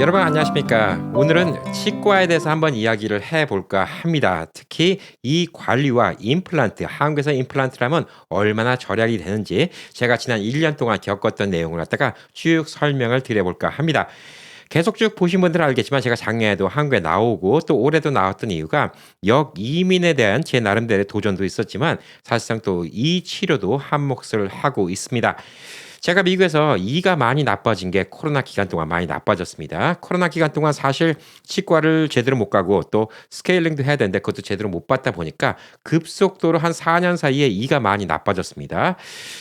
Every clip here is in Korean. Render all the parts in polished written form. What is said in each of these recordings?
여러분 안녕하십니까? 오늘은 치과에 대해서 한번 이야기를 해볼까 합니다. 특히 이 관리와 임플란트, 한국에서 임플란트라면 얼마나 절약이 되는지 제가 지난 1년 동안 겪었던 내용을 갖다가 쭉 설명을 드려볼까 합니다. 계속 쭉 보신 분들은 알겠지만 제가 작년에도 한국에 나오고 또 올해도 나왔던 이유가 역이민에 대한 제 나름대로의 도전도 있었지만 사실상 또 이 치료도 한 몫을 하고 있습니다. 제가 미국에서 이가 많이 나빠진 게 코로나 기간 동안 많이 나빠졌습니다. 코로나 기간 동안 사실 치과를 제대로 못 가고 또 스케일링도 해야 되는데 그것도 제대로 못 받다 보니까 급속도로 한 4년 사이에 이가 많이 나빠졌습니다.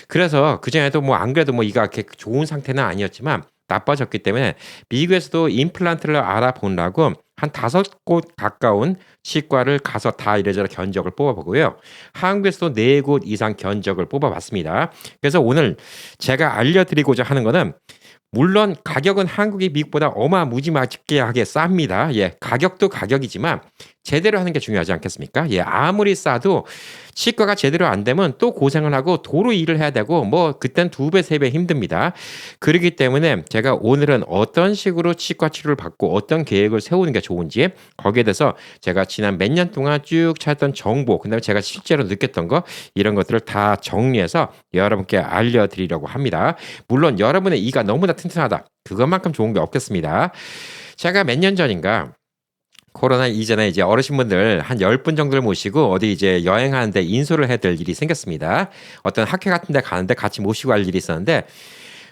그래서 그전에도 뭐 안 그래도 뭐 이가 그렇게 좋은 상태는 아니었지만 나빠졌기 때문에 미국에서도 임플란트를 알아보려고 한 5곳 가까운 치과를 가서 다 이래저래 견적을 뽑아보고요. 한국에서도 4곳 이상 견적을 뽑아봤습니다. 그래서 오늘 제가 알려드리고자 하는 거는 물론 가격은 한국이 미국보다 어마무지하게 쌉니다. 예, 가격도 가격이지만 제대로 하는 게 중요하지 않겠습니까? 예, 아무리 싸도 치과가 제대로 안 되면 또 고생을 하고 도로 일을 해야 되고 뭐 그땐 2배, 3배 힘듭니다. 그렇기 때문에 제가 오늘은 어떤 식으로 치과 치료를 받고 어떤 계획을 세우는 게 좋은지 거기에 대해서 제가 지난 몇 년 동안 쭉 찾았던 정보, 그다음에 제가 실제로 느꼈던 거 이런 것들을 다 정리해서 여러분께 알려드리려고 합니다. 물론 여러분의 이가 너무나 튼튼하다. 그것만큼 좋은 게 없겠습니다. 제가 몇 년 전인가 코로나 이전에 이제 어르신분들 한 10분 정도를 모시고 어디 이제 여행하는데 인솔을 해드릴 일이 생겼습니다. 어떤 학회 같은 데 가는데 같이 모시고 갈 일이 있었는데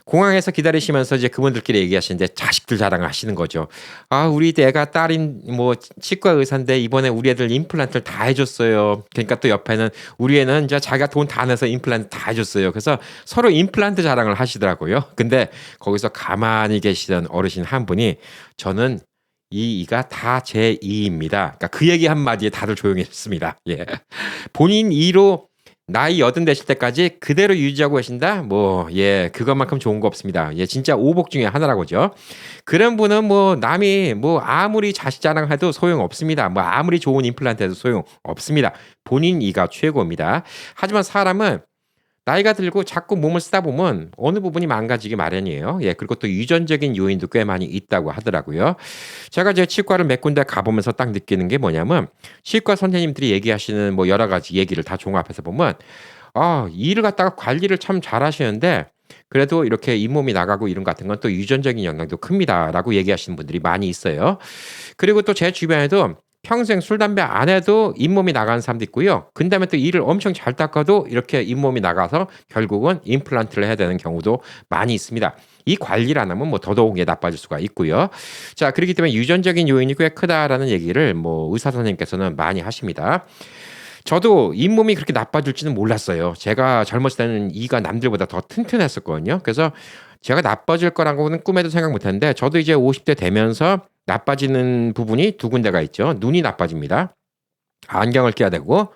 공항에서 기다리시면서 이제 그분들끼리 얘기하시는데 자식들 자랑을 하시는 거죠. 아, 우리 애가 딸인 뭐 치과 의사인데 이번에 우리 애들 임플란트를 다 해줬어요. 그러니까 또 옆에는 우리 애는 이제 자기가 돈 다 내서 임플란트 다 해줬어요. 그래서 서로 임플란트 자랑을 하시더라고요. 근데 거기서 가만히 계시던 어르신 한 분이 저는 이 이가 다 제 이입니다. 그러니까 그 얘기 한마디에 다들 조용히 했습니다. 예. 본인 이로 나이 80 되실 때까지 그대로 유지하고 계신다? 뭐, 예, 그것만큼 좋은 거 없습니다. 예, 진짜 오복 중에 하나라고죠. 그런 분은 뭐, 남이 뭐, 아무리 자식 자랑해도 소용 없습니다. 뭐, 아무리 좋은 임플란트 해도 소용 없습니다. 본인 이가 최고입니다. 하지만 사람은 나이가 들고 자꾸 몸을 쓰다 보면 어느 부분이 망가지기 마련이에요. 예, 그리고 또 유전적인 요인도 꽤 많이 있다고 하더라고요. 제가 제 치과를 몇 군데 가보면서 딱 느끼는 게 뭐냐면 치과 선생님들이 얘기하시는 뭐 여러 가지 얘기를 다 종합해서 보면 아, 일을 갖다가 관리를 참 잘하시는데 그래도 이렇게 잇몸이 나가고 이런 것 같은 건 또 유전적인 영향도 큽니다라고 얘기하시는 분들이 많이 있어요. 그리고 또 제 주변에도 평생 술, 담배 안 해도 잇몸이 나가는 사람도 있고요. 그 다음에 또 이를 엄청 잘 닦아도 이렇게 잇몸이 나가서 결국은 임플란트를 해야 되는 경우도 많이 있습니다. 이 관리를 안 하면 뭐 더더욱 나빠질 수가 있고요. 자, 그렇기 때문에 유전적인 요인이 꽤 크다라는 얘기를 뭐 의사 선생님께서는 많이 하십니다. 저도 잇몸이 그렇게 나빠질지는 몰랐어요. 제가 젊었을 때는 이가 남들보다 더 튼튼했었거든요. 그래서 제가 나빠질 거라고는 꿈에도 생각 못 했는데 저도 이제 50대 되면서 나빠지는 부분이 2군데가 있죠. 눈이 나빠집니다. 안경을 껴야 되고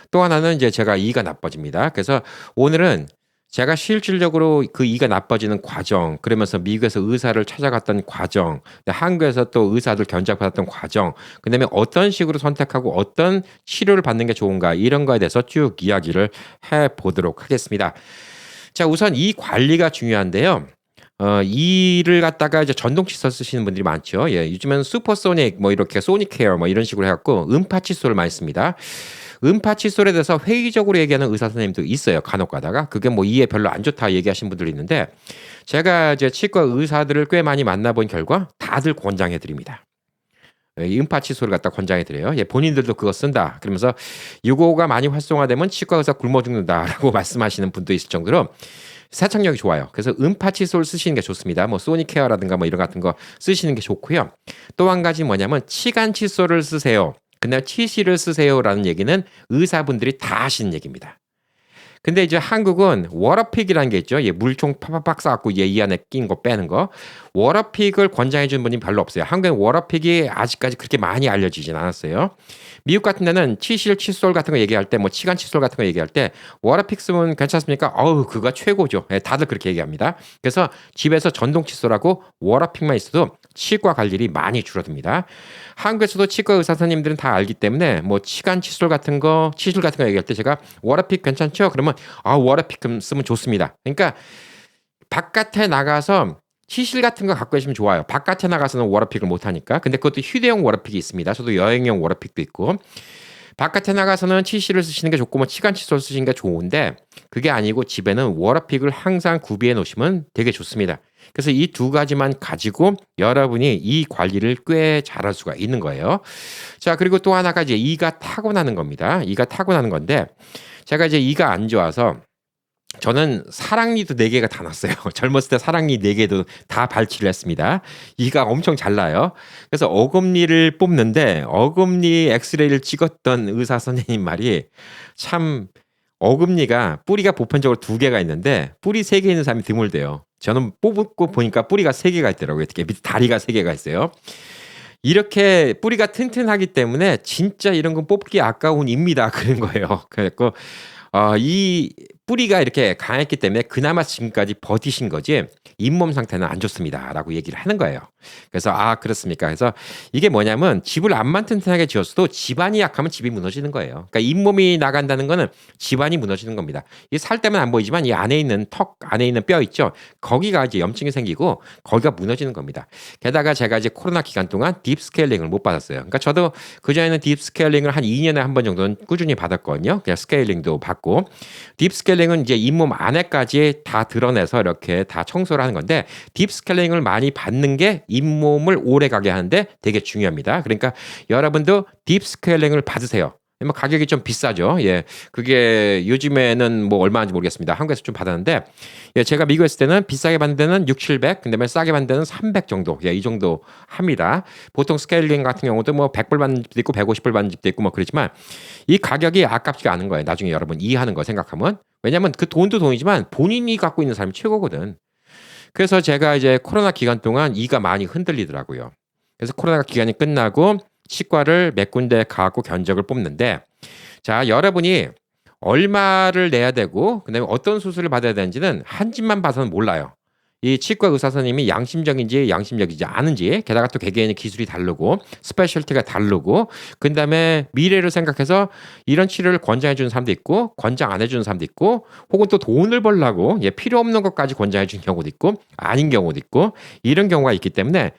또 하나는 이제 제가 이가 나빠집니다. 그래서 오늘은 제가 실질적으로 그 이가 나빠지는 과정, 그러면서 미국에서 의사를 찾아갔던 과정, 한국에서 또 의사들 견적받았던 과정, 그다음에 어떤 식으로 선택하고 어떤 치료를 받는 게 좋은가 이런 거에 대해서 쭉 이야기를 해보도록 하겠습니다. 자, 우선 이 관리가 중요한데요. 이를 갖다가 이제 전동 칫솔 쓰시는 분들이 많죠. 예, 요즘은 슈퍼소닉 뭐 이렇게 소닉케어 뭐 이런 식으로 해갖고 음파 칫솔을 많이 씁니다. 음파 칫솔에 대해서 회의적으로 얘기하는 의사 선생님도 있어요. 간혹 가다가 그게 뭐 이에 별로 안 좋다 얘기하시는 분들이 있는데 제가 이제 치과 의사들을 꽤 많이 만나본 결과 다들 권장해 드립니다. 이 음파 칫솔을 갖다 권장해 드려요. 예, 본인들도 그거 쓴다. 그러면서 이거가 많이 활성화되면 치과 의사 굶어 죽는다라고 말씀하시는 분도 있을 정도로 세척력이 좋아요. 그래서 음파 칫솔 쓰시는 게 좋습니다. 뭐 소니케어라든가 뭐 이런 같은 거 쓰시는 게 좋고요. 또 한 가지 뭐냐면 치간 칫솔을 쓰세요. 근데 치실을 쓰세요라는 얘기는 의사분들이 다 하시는 얘기입니다. 근데 이제 한국은 워터픽이라는 게 있죠. 예, 물총 팍팍팍 쏴갖고 이 안에 낀 거 빼는 거. 워터픽을 권장해 주는 분이 별로 없어요. 한국엔 워터픽이 아직까지 그렇게 많이 알려지진 않았어요. 미국 같은 데는 치실 칫솔 같은 거 얘기할 때, 뭐 치간 칫솔 같은 거 얘기할 때 워터픽 쓰면 괜찮습니까? 어우, 그거 최고죠. 예, 다들 그렇게 얘기합니다. 그래서 집에서 전동 칫솔하고 워터픽만 있어도 치과 갈 일이 많이 줄어듭니다. 한국에서도 치과 의사 선생님들은 다 알기 때문에 뭐 치간 칫솔 같은 거, 치실 같은 거 얘기할 때 제가 워터픽 괜찮죠? 그러면 워터픽 쓰면 좋습니다. 그러니까 바깥에 나가서 치실 같은 거 갖고 계시면 좋아요. 바깥에 나가서는 워터픽을 못 하니까. 근데 그것도 휴대용 워터픽이 있습니다. 저도 여행용 워터픽도 있고. 바깥에 나가서는 치실을 쓰시는 게 좋고 뭐 치간 칫솔 쓰시는 게 좋은데 그게 아니고 집에는 워터픽을 항상 구비해 놓으시면 되게 좋습니다. 그래서 이 두 가지만 가지고 여러분이 이 관리를 꽤 잘할 수가 있는 거예요. 자, 그리고 또 하나가 이제 이가 타고나는 겁니다. 이가 타고나는 건데 제가 이제 이가 안 좋아서 저는 사랑니도 4개가 다 났어요. 젊었을 때 사랑니 4개도 다 발치를 했습니다. 이가 엄청 잘 나요. 그래서 어금니를 뽑는데 어금니 엑스레이를 찍었던 의사 선생님 말이 참 어금니가 뿌리가 보편적으로 2개가 있는데 뿌리 3개 있는 사람이 드물대요. 저는 뽑고 보니까 뿌리가 3개가 있더라고요. 특히 밑에 다리가 3개가 있어요. 이렇게 뿌리가 튼튼하기 때문에 진짜 이런 건 뽑기 아까운 입니다. 그런 거예요. 그래서 이 뿌리가 이렇게 강했기 때문에 그나마 지금까지 버티신 거지 잇몸 상태는 안 좋습니다라고 얘기를 하는 거예요. 그래서 그렇습니까? 그래서 이게 뭐냐면 집을 암만 튼튼하게 지었어도 집안이 약하면 집이 무너지는 거예요. 그러니까 잇몸이 나간다는 거는 집안이 무너지는 겁니다. 이 살 때문에 안 보이지만 이 안에 있는 턱 안에 있는 뼈 있죠. 거기가 이제 염증이 생기고 거기가 무너지는 겁니다. 게다가 제가 이제 코로나 기간 동안 딥 스케일링을 못 받았어요. 그러니까 저도 그전에는 딥 스케일링을 한 2년에 한 번 정도는 꾸준히 받았거든요. 그냥 스케일링도 받고 딥 스케일링은 이제 잇몸 안에까지 다 드러내서 이렇게 다 청소를 하는 건데 딥 스케일링을 많이 받는 게 잇몸을 오래 가게 하는데 되게 중요합니다. 그러니까 여러분도 딥 스케일링을 받으세요. 뭐 가격이 좀 비싸죠. 예. 그게 요즘에는 뭐 얼마인지 모르겠습니다. 한국에서 좀 받았는데 예, 제가 미국에 있을 때는 비싸게 받는 데는 6, 700, 근데 싸게 받는 데는 300 정도. 예, 이 정도 합니다. 보통 스케일링 같은 경우도 뭐 100불 받는 집도 있고 150불 받는 집도 있고 뭐 그렇지만 이 가격이 아깝지가 않은 거예요. 나중에 여러분 이해하는 거 생각하면. 왜냐면 그 돈도 돈이지만 본인이 갖고 있는 사람이 최고거든. 그래서 제가 이제 코로나 기간 동안 이가 많이 흔들리더라고요. 그래서 코로나 기간이 끝나고 치과를 몇 군데 가고 견적을 뽑는데 자, 여러분이 얼마를 내야 되고 그다음에 어떤 수술을 받아야 되는지는 한 집만 봐서는 몰라요. 이 치과 의사 선생님이 양심적인지 양심적이지 않은지 게다가 또 개개인의 기술이 다르고 스페셜티가 다르고 그다음에 미래를 생각해서 이런 치료를 권장해 주는 사람도 있고 권장 안 해주는 사람도 있고 혹은 또 돈을 벌려고 필요 없는 것까지 권장해 주는 경우도 있고 아닌 경우도 있고 이런 경우가 있기 때문에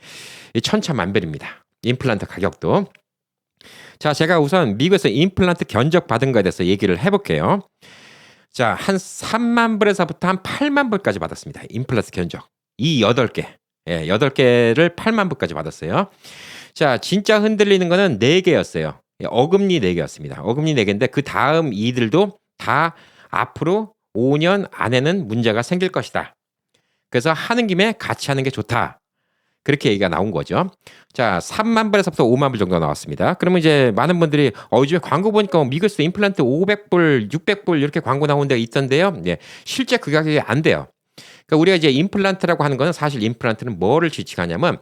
천차만별입니다. 임플란트 가격도. 자, 제가 우선 미국에서 임플란트 견적 받은 거에 대해서 얘기를 해볼게요. 자, 한 3만 불에서부터 한 8만 불까지 받았습니다. 임플란트 견적. 이 8개. 예, 8개를 8만 불까지 받았어요. 자, 진짜 흔들리는 거는 4개였어요. 어금니 4개였습니다. 어금니 4개인데 그 다음 이들도 다 앞으로 5년 안에는 문제가 생길 것이다. 그래서 하는 김에 같이 하는 게 좋다. 그렇게 얘기가 나온 거죠. 자, 3만 불에서부터 5만 불 정도 나왔습니다. 그러면 이제 많은 분들이 요즘에 광고 보니까 미국에서 임플란트 500불, 600불 이렇게 광고 나온 데가 있던데요. 예, 실제 그 가격이 안 돼요. 그러니까 우리가 이제 임플란트라고 하는 거는 사실 임플란트는 뭐를 지칭하냐면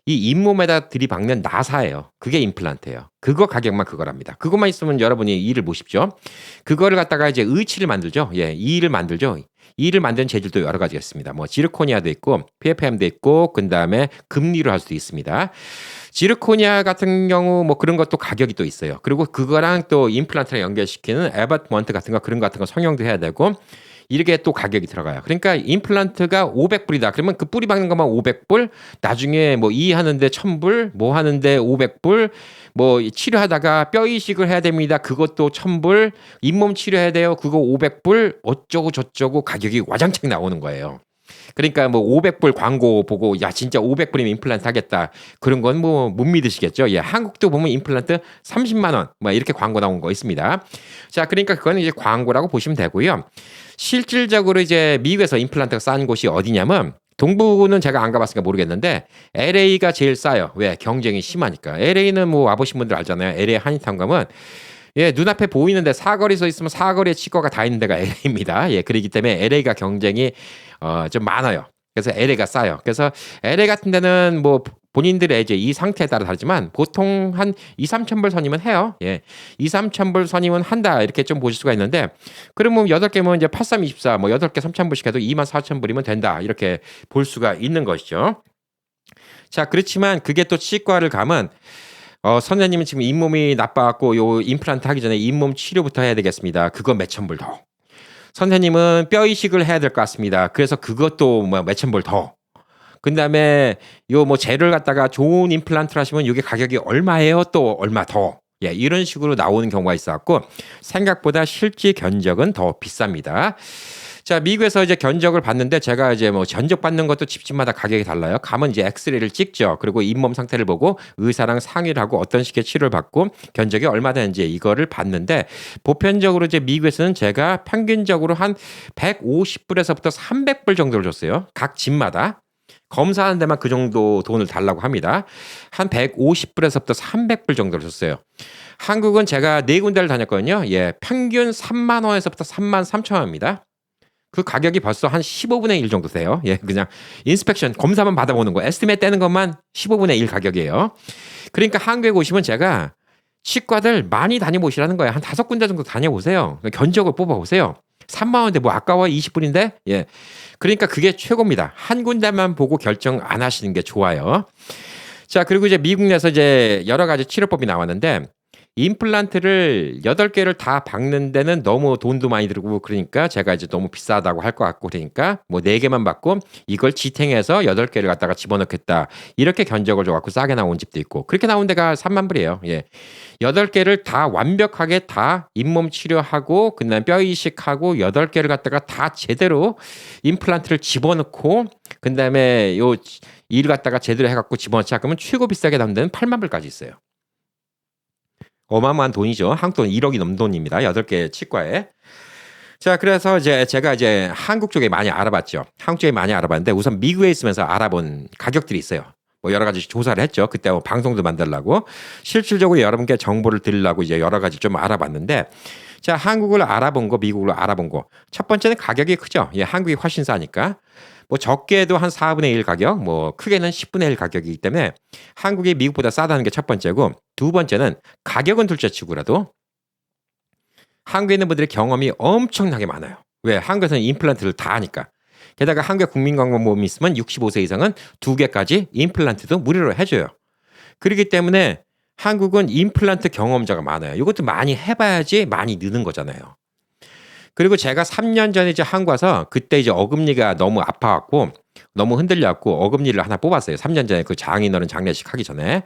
이 잇몸에다 들이박는 나사예요. 그게 임플란트예요. 그거 가격만 그거랍니다. 그것만 있으면 여러분이 이를 보십시오. 그거를 갖다가 이제 의치를 만들죠. 예, 이를 만들죠. 이를 만드는 재질도 여러 가지가 있습니다. 뭐 지르코니아도 있고 PFM도 있고 그다음에 금리로 할 수도 있습니다. 지르코니아 같은 경우 뭐 그런 것도 가격이 또 있어요. 그리고 그거랑 또 임플란트랑 연결시키는 에버먼트 같은 거 그런 거 같은 거 성형도 해야 되고 이렇게 또 가격이 들어가요. 그러니까 임플란트가 500불이다. 그러면 그 뿌리 박는 것만 500불, 나중에 뭐 이 하는데 1000불, 뭐 하는데 500불, 뭐 치료하다가 뼈 이식을 해야 됩니다. 그것도 1000불, 잇몸 치료해야 돼요. 그거 500불, 어쩌고 저쩌고 가격이 와장창 나오는 거예요. 그러니까 뭐 500불 광고 보고 야 진짜 500불이면 임플란트 하겠다. 그런 건 뭐 못 믿으시겠죠. 예, 한국도 보면 임플란트 30만 원, 뭐 이렇게 광고 나온 거 있습니다. 자, 그러니까 그거는 이제 광고라고 보시면 되고요. 실질적으로 이제 미국에서 임플란트가 싼 곳이 어디냐면 동부는 제가 안 가봤으니까 모르겠는데 LA가 제일 싸요. 왜? 경쟁이 심하니까. LA는 뭐 와보신 분들 알잖아요. LA 한인타운 가면 예, 눈앞에 보이는데 사거리 서 있으면 사거리에 치과가 다 있는 데가 LA입니다. 예, 그렇기 때문에 LA가 경쟁이 좀 많아요. 그래서 LA가 싸요. 그래서 LA 같은 데는 뭐 본인들의 이제 이 상태에 따라 다르지만 보통 한 2, 3천 불 선이면 해요. 예. 2, 3천 불 선이면 한다. 이렇게 좀 보실 수가 있는데 그러면 8개면 이제 8324 뭐 8개 3천 불씩 해도 2만 4천 불이면 된다. 이렇게 볼 수가 있는 것이죠. 자, 그렇지만 그게 또 치과를 가면 선생님은 지금 잇몸이 나빠갖고 요 임플란트 하기 전에 잇몸 치료부터 해야 되겠습니다. 그거 몇천 불 더. 선생님은 뼈 이식을 해야 될 것 같습니다. 그래서 그것도 뭐 몇천 불 더. 그다음에 요 뭐 재료를 갖다가 좋은 임플란트를 하시면 요게 가격이 얼마예요? 또 얼마 더. 예, 이런 식으로 나오는 경우가 있어 갖고 생각보다 실제 견적은 더 비쌉니다. 자, 미국에서 이제 견적을 봤는데 제가 이제 뭐 견적 받는 것도 집집마다 가격이 달라요. 가면 이제 엑스레이를 찍죠. 그리고 잇몸 상태를 보고 의사랑 상의를 하고 어떤 식의 치료를 받고 견적이 얼마 되는지 이거를 봤는데 보편적으로 이제 미국에서는 제가 평균적으로 한 150불에서부터 300불 정도를 줬어요. 각 집마다. 검사하는 데만 그 정도 돈을 달라고 합니다. 한 150불에서부터 300불 정도를 줬어요. 한국은 제가 네 군데를 다녔거든요. 예, 평균 3만 원에서부터 3만 3천 원입니다. 그 가격이 벌써 한 15분의 1 정도 돼요. 예, 그냥 인스펙션 검사만 받아보는 거, 에스티메이트 떼는 것만 15분의 1 가격이에요. 그러니까 한국에 오시면 제가 치과들 많이 다녀보시라는 거예요. 한 5군데 정도 다녀보세요. 견적을 뽑아보세요. 3만 원인데 뭐 아까워 20분인데? 예. 그러니까 그게 최고입니다. 한 군데만 보고 결정 안 하시는 게 좋아요. 자, 그리고 이제 미국 내에서 이제 여러 가지 치료법이 나왔는데 임플란트를 8개를 다 박는 데는 너무 돈도 많이 들고 그러니까 제가 이제 너무 비싸다고 할 것 같고 그러니까 뭐 4개만 받고 이걸 지탱해서 8개를 갖다가 집어넣겠다. 이렇게 견적을 줘갖고 싸게 나온 집도 있고 그렇게 나온 데가 3만 불이에요. 예. 8개를 다 완벽하게 다 잇몸 치료하고 그다음에 뼈 이식하고 8개를 갖다가 다 제대로 임플란트를 집어넣고 그다음에 요 일 갖다가 제대로 해갖고 집어넣자 그러면 최고 비싸게 나온 데는 8만 불까지 있어요. 어마어마한 돈이죠. 한국 돈 1억이 넘는 돈입니다. 8개 치과에. 자, 그래서 이제 제가 이제 한국 쪽에 많이 알아봤죠. 한국 쪽에 많이 알아봤는데 우선 미국에 있으면서 알아본 가격들이 있어요. 뭐 여러 가지 조사를 했죠. 그때 뭐 방송도 만들려고 실질적으로 여러분께 정보를 드리려고 이제 여러 가지 좀 알아봤는데 자, 한국을 알아본 거, 미국을 알아본 거. 첫 번째는 가격이 크죠. 예, 한국이 훨씬 싸니까. 뭐 적게 해도 한 4분의 1 가격, 뭐 크게는 10분의 1 가격이기 때문에 한국이 미국보다 싸다는 게 첫 번째고 두 번째는 가격은 둘째 치고라도 한국에 있는 분들의 경험이 엄청나게 많아요. 왜? 한국에서는 임플란트를 다 하니까. 게다가 한국 국민건강보험이 있으면 65세 이상은 2개까지 임플란트도 무료로 해줘요. 그렇기 때문에 한국은 임플란트 경험자가 많아요. 이것도 많이 해봐야지 많이 느는 거잖아요. 그리고 제가 3년 전에 이제 한국 와서 그때 이제 어금니가 너무 아파갖고 너무 흔들려갖고 어금니를 하나 뽑았어요. 3년 전에 그 장인어른 장례식 하기 전에.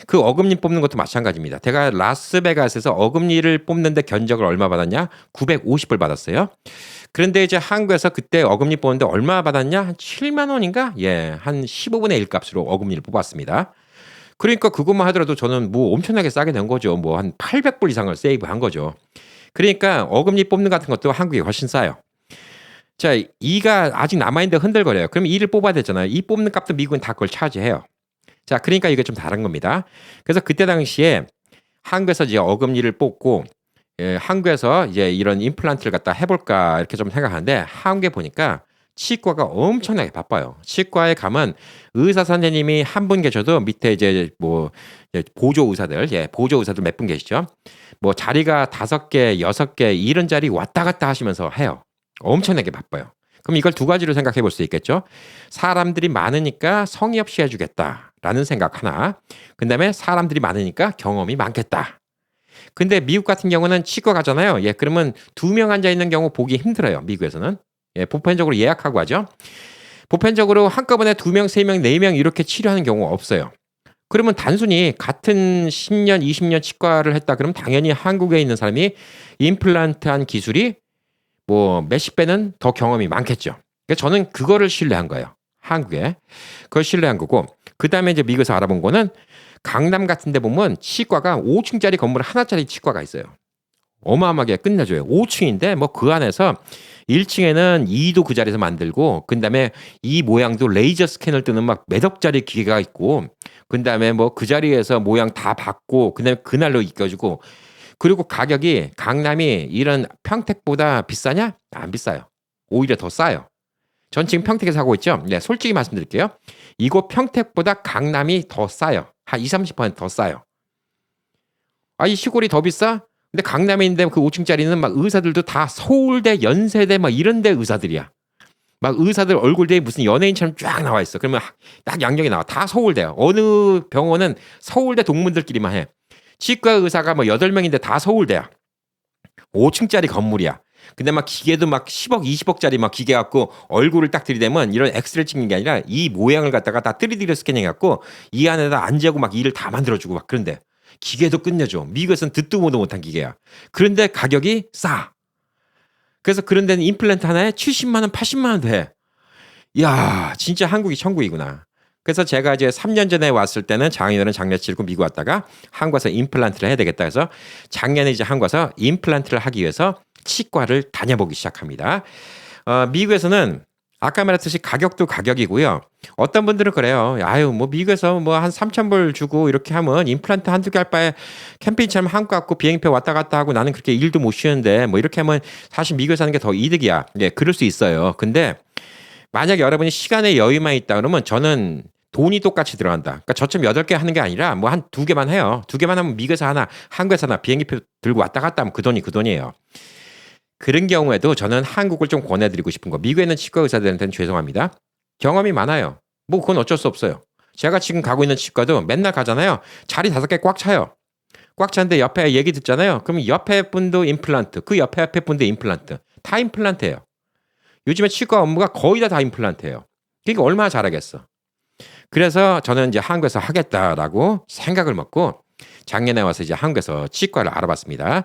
그 어금니 뽑는 것도 마찬가지입니다. 제가 라스베가스에서 어금니를 뽑는데 견적을 얼마 받았냐? 950불 받았어요. 그런데 이제 한국에서 그때 어금니 뽑는데 얼마 받았냐? 한 7만 원인가? 예, 한 15분의 1 값으로 어금니를 뽑았습니다. 그러니까 그것만 하더라도 저는 뭐 엄청나게 싸게 낸 거죠. 뭐 한 800불 이상을 세이브한 거죠. 그러니까 어금니 뽑는 같은 것도 한국이 훨씬 싸요. 자, 이가 아직 남아있는데 흔들거려요. 그럼 이를 뽑아야 되잖아요. 이 뽑는 값도 미국은 다 그걸 차지해요. 자, 그러니까 이게 좀 다른 겁니다. 그래서 그때 당시에 한국에서 이제 어금니를 뽑고 예, 한국에서 이제 이런 임플란트를 갖다 해볼까 이렇게 좀 생각하는데 한국에 보니까 치과가 엄청나게 바빠요. 치과에 가면 의사 선생님이 한 분 계셔도 밑에 이제 뭐 보조 의사들, 예, 보조 의사들 몇 분 계시죠. 뭐 자리가 5개, 6개 이런 자리 왔다 갔다 하시면서 해요. 엄청나게 바빠요. 그럼 이걸 두 가지로 생각해 볼 수 있겠죠. 사람들이 많으니까 성의 없이 해주겠다라는 생각 하나. 그다음에 사람들이 많으니까 경험이 많겠다. 근데 미국 같은 경우는 치과 가잖아요. 예, 그러면 2명 앉아 있는 경우 보기 힘들어요. 미국에서는. 예, 보편적으로 예약하고 하죠. 보편적으로 한꺼번에 2명, 3명, 4명 이렇게 치료하는 경우가 없어요. 그러면 단순히 같은 10년, 20년 치과를 했다 그러면 당연히 한국에 있는 사람이 임플란트한 기술이 뭐 몇십 배는 더 경험이 많겠죠. 그러니까 저는 그거를 신뢰한 거예요. 한국에. 그걸 신뢰한 거고 그다음에 이제 미국에서 알아본 거는 강남 같은 데 보면 치과가 5층짜리 건물 하나짜리 치과가 있어요. 어마어마하게 끝내줘요. 5층인데 뭐 그 안에서 1층에는 이도 그 자리에서 만들고 그다음에 이 모양도 레이저 스캔을 뜨는 막 몇 억짜리 기계가 있고 그다음에 뭐 그 자리에서 모양 다 받고 그다음에 그날로 익혀주고 그리고 가격이 강남이 이런 평택보다 비싸냐? 안 비싸요. 오히려 더 싸요. 전 지금 평택에서 하고 있죠. 네, 솔직히 말씀드릴게요. 이곳 평택보다 강남이 더 싸요. 한 20, 30% 더 싸요. 아, 이 시골이 더 비싸? 근데 강남에 있는데 그 5층짜리는 막 의사들도 다 서울대, 연세대 막 이런 데 의사들이야. 막 의사들 얼굴에 무슨 연예인처럼 쫙 나와 있어. 그러면 딱 양력이 나와. 다 서울대야. 어느 병원은 서울대 동문들끼리만 해. 치과 의사가 뭐 8명인데 다 서울대야. 5층짜리 건물이야. 근데 막 기계도 막 10억, 20억짜리 막 기계 갖고 얼굴을 딱 들이대면 이런 엑스레이 찍는 게 아니라 이 모양을 갖다가 다 3D로 스캐닝 갖고 이 안에다 안재고 막 이를 다 만들어주고 막 그런데 기계도 끝내줘. 미국에서는 듣도 보도 못한 기계야. 그런데 가격이 싸. 그래서 그런 데는 임플란트 하나에 70만 원, 80만 원 돼. 야, 진짜 한국이 천국이구나. 그래서 제가 이제 3년 전에 왔을 때는 작년에는 장례 치르고 미국 왔다가 한국 와서 임플란트를 해야 되겠다 해서 작년에 이제 한국 와서 임플란트를 하기 위해서 치과를 다녀보기 시작합니다. 미국에서는 아까 말했듯이 가격도 가격이고요. 어떤 분들은 그래요. 아유, 뭐 미국에서 뭐 한 3,000불 주고 이렇게 하면 임플란트 한두 개 할 바에 캠핑처럼 한국 갖고 비행표 왔다 갔다 하고 나는 그렇게 일도 못 쉬는데 뭐 이렇게 하면 사실 미국에서 하는 게 더 이득이야. 예, 그럴 수 있어요. 근데 만약에 여러분이 시간의 여유만 있다 그러면 저는 돈이 똑같이 들어간다. 그러니까 저처럼 8개 하는 게 아니라 뭐 한 2개만 해요. 2개만 하면 미국에서 하나, 한국에서 하나 비행기표 들고 왔다 갔다 하면 그 돈이 그 돈이에요. 그런 경우에도 저는 한국을 좀 권해드리고 싶은 거. 미국에 있는 치과 의사들한테는 죄송합니다. 경험이 많아요. 뭐 그건 어쩔 수 없어요. 제가 지금 가고 있는 치과도 맨날 가잖아요. 자리 5개 꽉 차요. 꽉 차는데 옆에 얘기 듣잖아요. 그럼 옆에 분도 임플란트, 그 옆에 분도 임플란트. 다 임플란트예요. 요즘에 치과 업무가 거의 다 임플란트예요. 그러니까 얼마나 잘하겠어. 그래서 저는 이제 한국에서 하겠다라고 생각을 먹고 작년에 와서 이제 한국에서 치과를 알아봤습니다.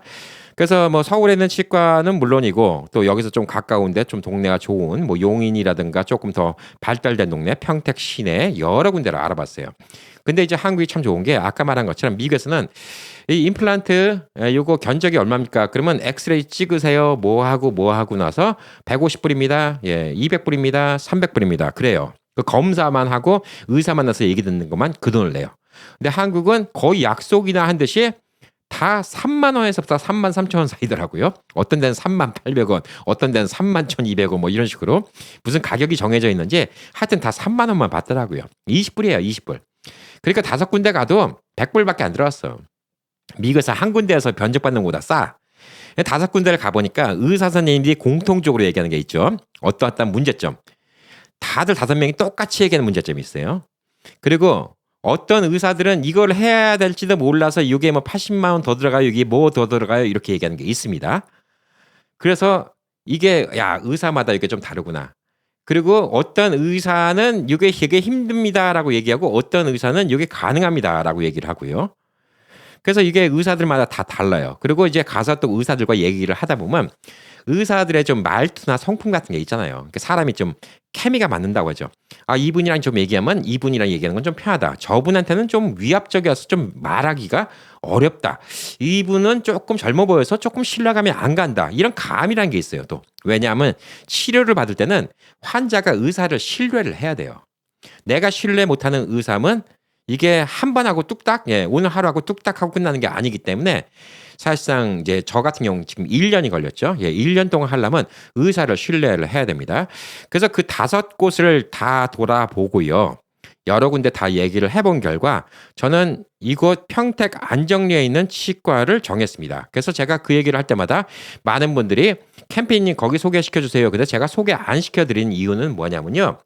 그래서 뭐 서울에 있는 치과는 물론이고 또 여기서 좀 가까운데 좀 동네가 좋은 뭐 용인이라든가 조금 더 발달된 동네 평택 시내 여러 군데를 알아봤어요. 근데 이제 한국이 참 좋은 게 아까 말한 것처럼 미국에서는 이 임플란트 요거 견적이 얼마입니까? 그러면 엑스레이 찍으세요. 뭐 하고 나서 150불입니다. 예, 200불입니다. 300불입니다. 그래요. 그 검사만 하고 의사 만나서 얘기 듣는 것만 그 돈을 내요. 근데 한국은 거의 약속이나 한 듯이 다 3만 원에서부터 3만 3천 원 사이더라고요. 어떤 데는 3만 800원, 어떤 데는 3만 1,200원 뭐 이런 식으로 무슨 가격이 정해져 있는지 하여튼 다 3만 원만 받더라고요. 20불이에요, 20불. 그러니까 5군데 가도 100불밖에 안 들어왔어. 미국에서 한 군데에서 변적받는 것보다 싸. 5군데를 가보니까 의사 선생님들이 공통적으로 얘기하는 게 있죠. 어떠한 문제점. 다들 5명이 똑같이 얘기하는 문제점이 있어요. 그리고 어떤 의사들은 이걸 해야 될지도 몰라서 이게 뭐 80만 원 더 들어가요. 이게 뭐 더 들어가요. 이렇게 얘기하는 게 있습니다. 그래서 이게 야 의사마다 이게 좀 다르구나. 그리고 어떤 의사는 이게 되게 힘듭니다라고 얘기하고 어떤 의사는 이게 가능합니다라고 얘기를 하고요. 그래서 이게 의사들마다 다 달라요. 그리고 이제 가서 또 의사들과 얘기를 하다 보면 의사들의 좀 말투나 성품 같은 게 있잖아요. 그러니까 사람이 좀 케미가 맞는다고 하죠. 아, 이분이랑 좀 얘기하면 이분이랑 얘기하는 건 좀 편하다. 저분한테는 좀 위압적이어서 좀 말하기가 어렵다. 이분은 조금 젊어 보여서 조금 신뢰감이 안 간다. 이런 감이라는 게 있어요. 또 왜냐하면 치료를 받을 때는 환자가 의사를 신뢰를 해야 돼요. 내가 신뢰 못하는 의사면 이게 한 번 하고 뚝딱, 예, 오늘 하루 하고 뚝딱 하고 끝나는 게 아니기 때문에 사실상 이제 저 같은 경우 지금 1년이 걸렸죠. 예, 1년 동안 하려면 의사를 신뢰를 해야 됩니다. 그래서 그 5곳을 다 돌아보고요. 여러 군데 다 얘기를 해본 결과 저는 이곳 평택 안정리에 있는 치과를 정했습니다. 그래서 제가 그 얘기를 할 때마다 많은 분들이 캠핑님 거기 소개시켜 주세요. 근데 제가 소개 안 시켜드린 이유는 뭐냐면요.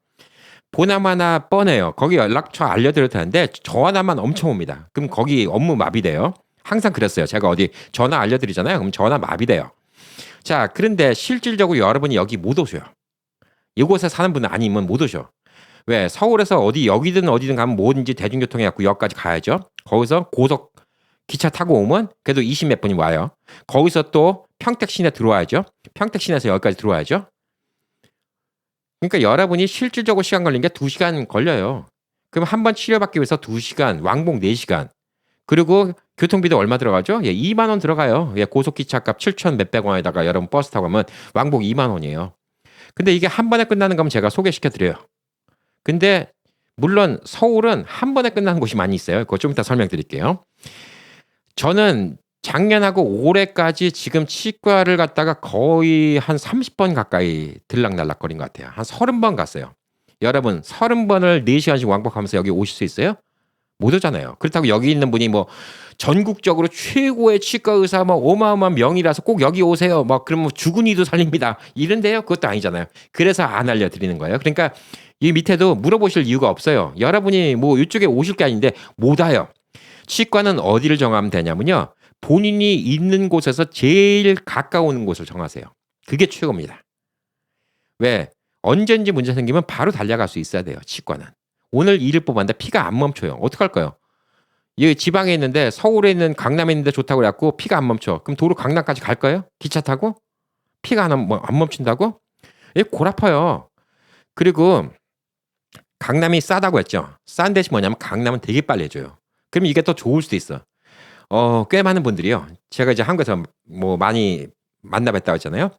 보나마나 뻔해요. 거기 연락처 알려드려도 되는데 전화만 엄청 옵니다. 그럼 거기 업무 마비돼요. 항상 그랬어요. 제가 어디 전화 알려드리잖아요. 그럼 전화 마비돼요. 자, 그런데 실질적으로 여러분이 여기 못 오셔요. 이곳에 사는 분은 아니면 못 오셔. 왜? 서울에서 어디 여기든 어디든 가면 뭐든지 대중교통에 갖고 역까지 가야죠. 거기서 고속 기차 타고 오면 그래도 20몇 분이 와요. 거기서 또 평택 시내 들어와야죠. 평택 시내에서 여기까지 들어와야죠. 그러니까 여러분이 실질적으로 시간 걸린 게 2시간 걸려요. 그럼 한 번 치료받기 위해서 2시간, 왕복 4시간. 그리고 교통비도 얼마 들어가죠? 예, 2만 원 들어가요. 예, 고속기차값 7천 몇백 원에다가 여러분 버스 타고 가면 왕복 2만 원이에요. 근데 이게 한 번에 끝나는 거면 제가 소개시켜 드려요. 근데 물론 서울은 한 번에 끝나는 곳이 많이 있어요. 그거 좀 이따 설명드릴게요. 저는 작년하고 올해까지 지금 치과를 갔다가 거의 한 30번 가까이 들락날락거린 것 같아요. 한 30번 갔어요. 여러분 30번을 4시간씩 왕복하면서 여기 오실 수 있어요? 못 오잖아요. 그렇다고 여기 있는 분이 뭐 전국적으로 최고의 치과 의사 뭐 어마어마한 명이라서 꼭 여기 오세요. 뭐 그러면 죽은이도 살립니다. 이런데요. 그것도 아니잖아요. 그래서 안 알려드리는 거예요. 그러니까 이 밑에도 물어보실 이유가 없어요. 여러분이 뭐 이쪽에 오실 게 아닌데 못 와요. 치과는 어디를 정하면 되냐면요. 본인이 있는 곳에서 제일 가까운 곳을 정하세요. 그게 최고입니다. 왜? 언제든지 문제 생기면 바로 달려갈 수 있어야 돼요, 치과는. 오늘 이를 뽑았는데 피가 안 멈춰요. 어떡할까요? 이 지방에 있는데 서울에 있는 강남에 있는데 좋다고 그래 갖고 피가 안 멈춰. 그럼 도로 강남까지 갈 거예요? 기차 타고? 피가 안 멈춘다고? 이게 골 아파요. 그리고 강남이 싸다고 했죠. 싼 대신 뭐냐면 강남은 되게 빨리 해줘요. 그럼 이게 더 좋을 수도 있어. 꽤 많은 분들이요. 제가 이제 한국에서 뭐 많이 만나뵀다고 했잖아요.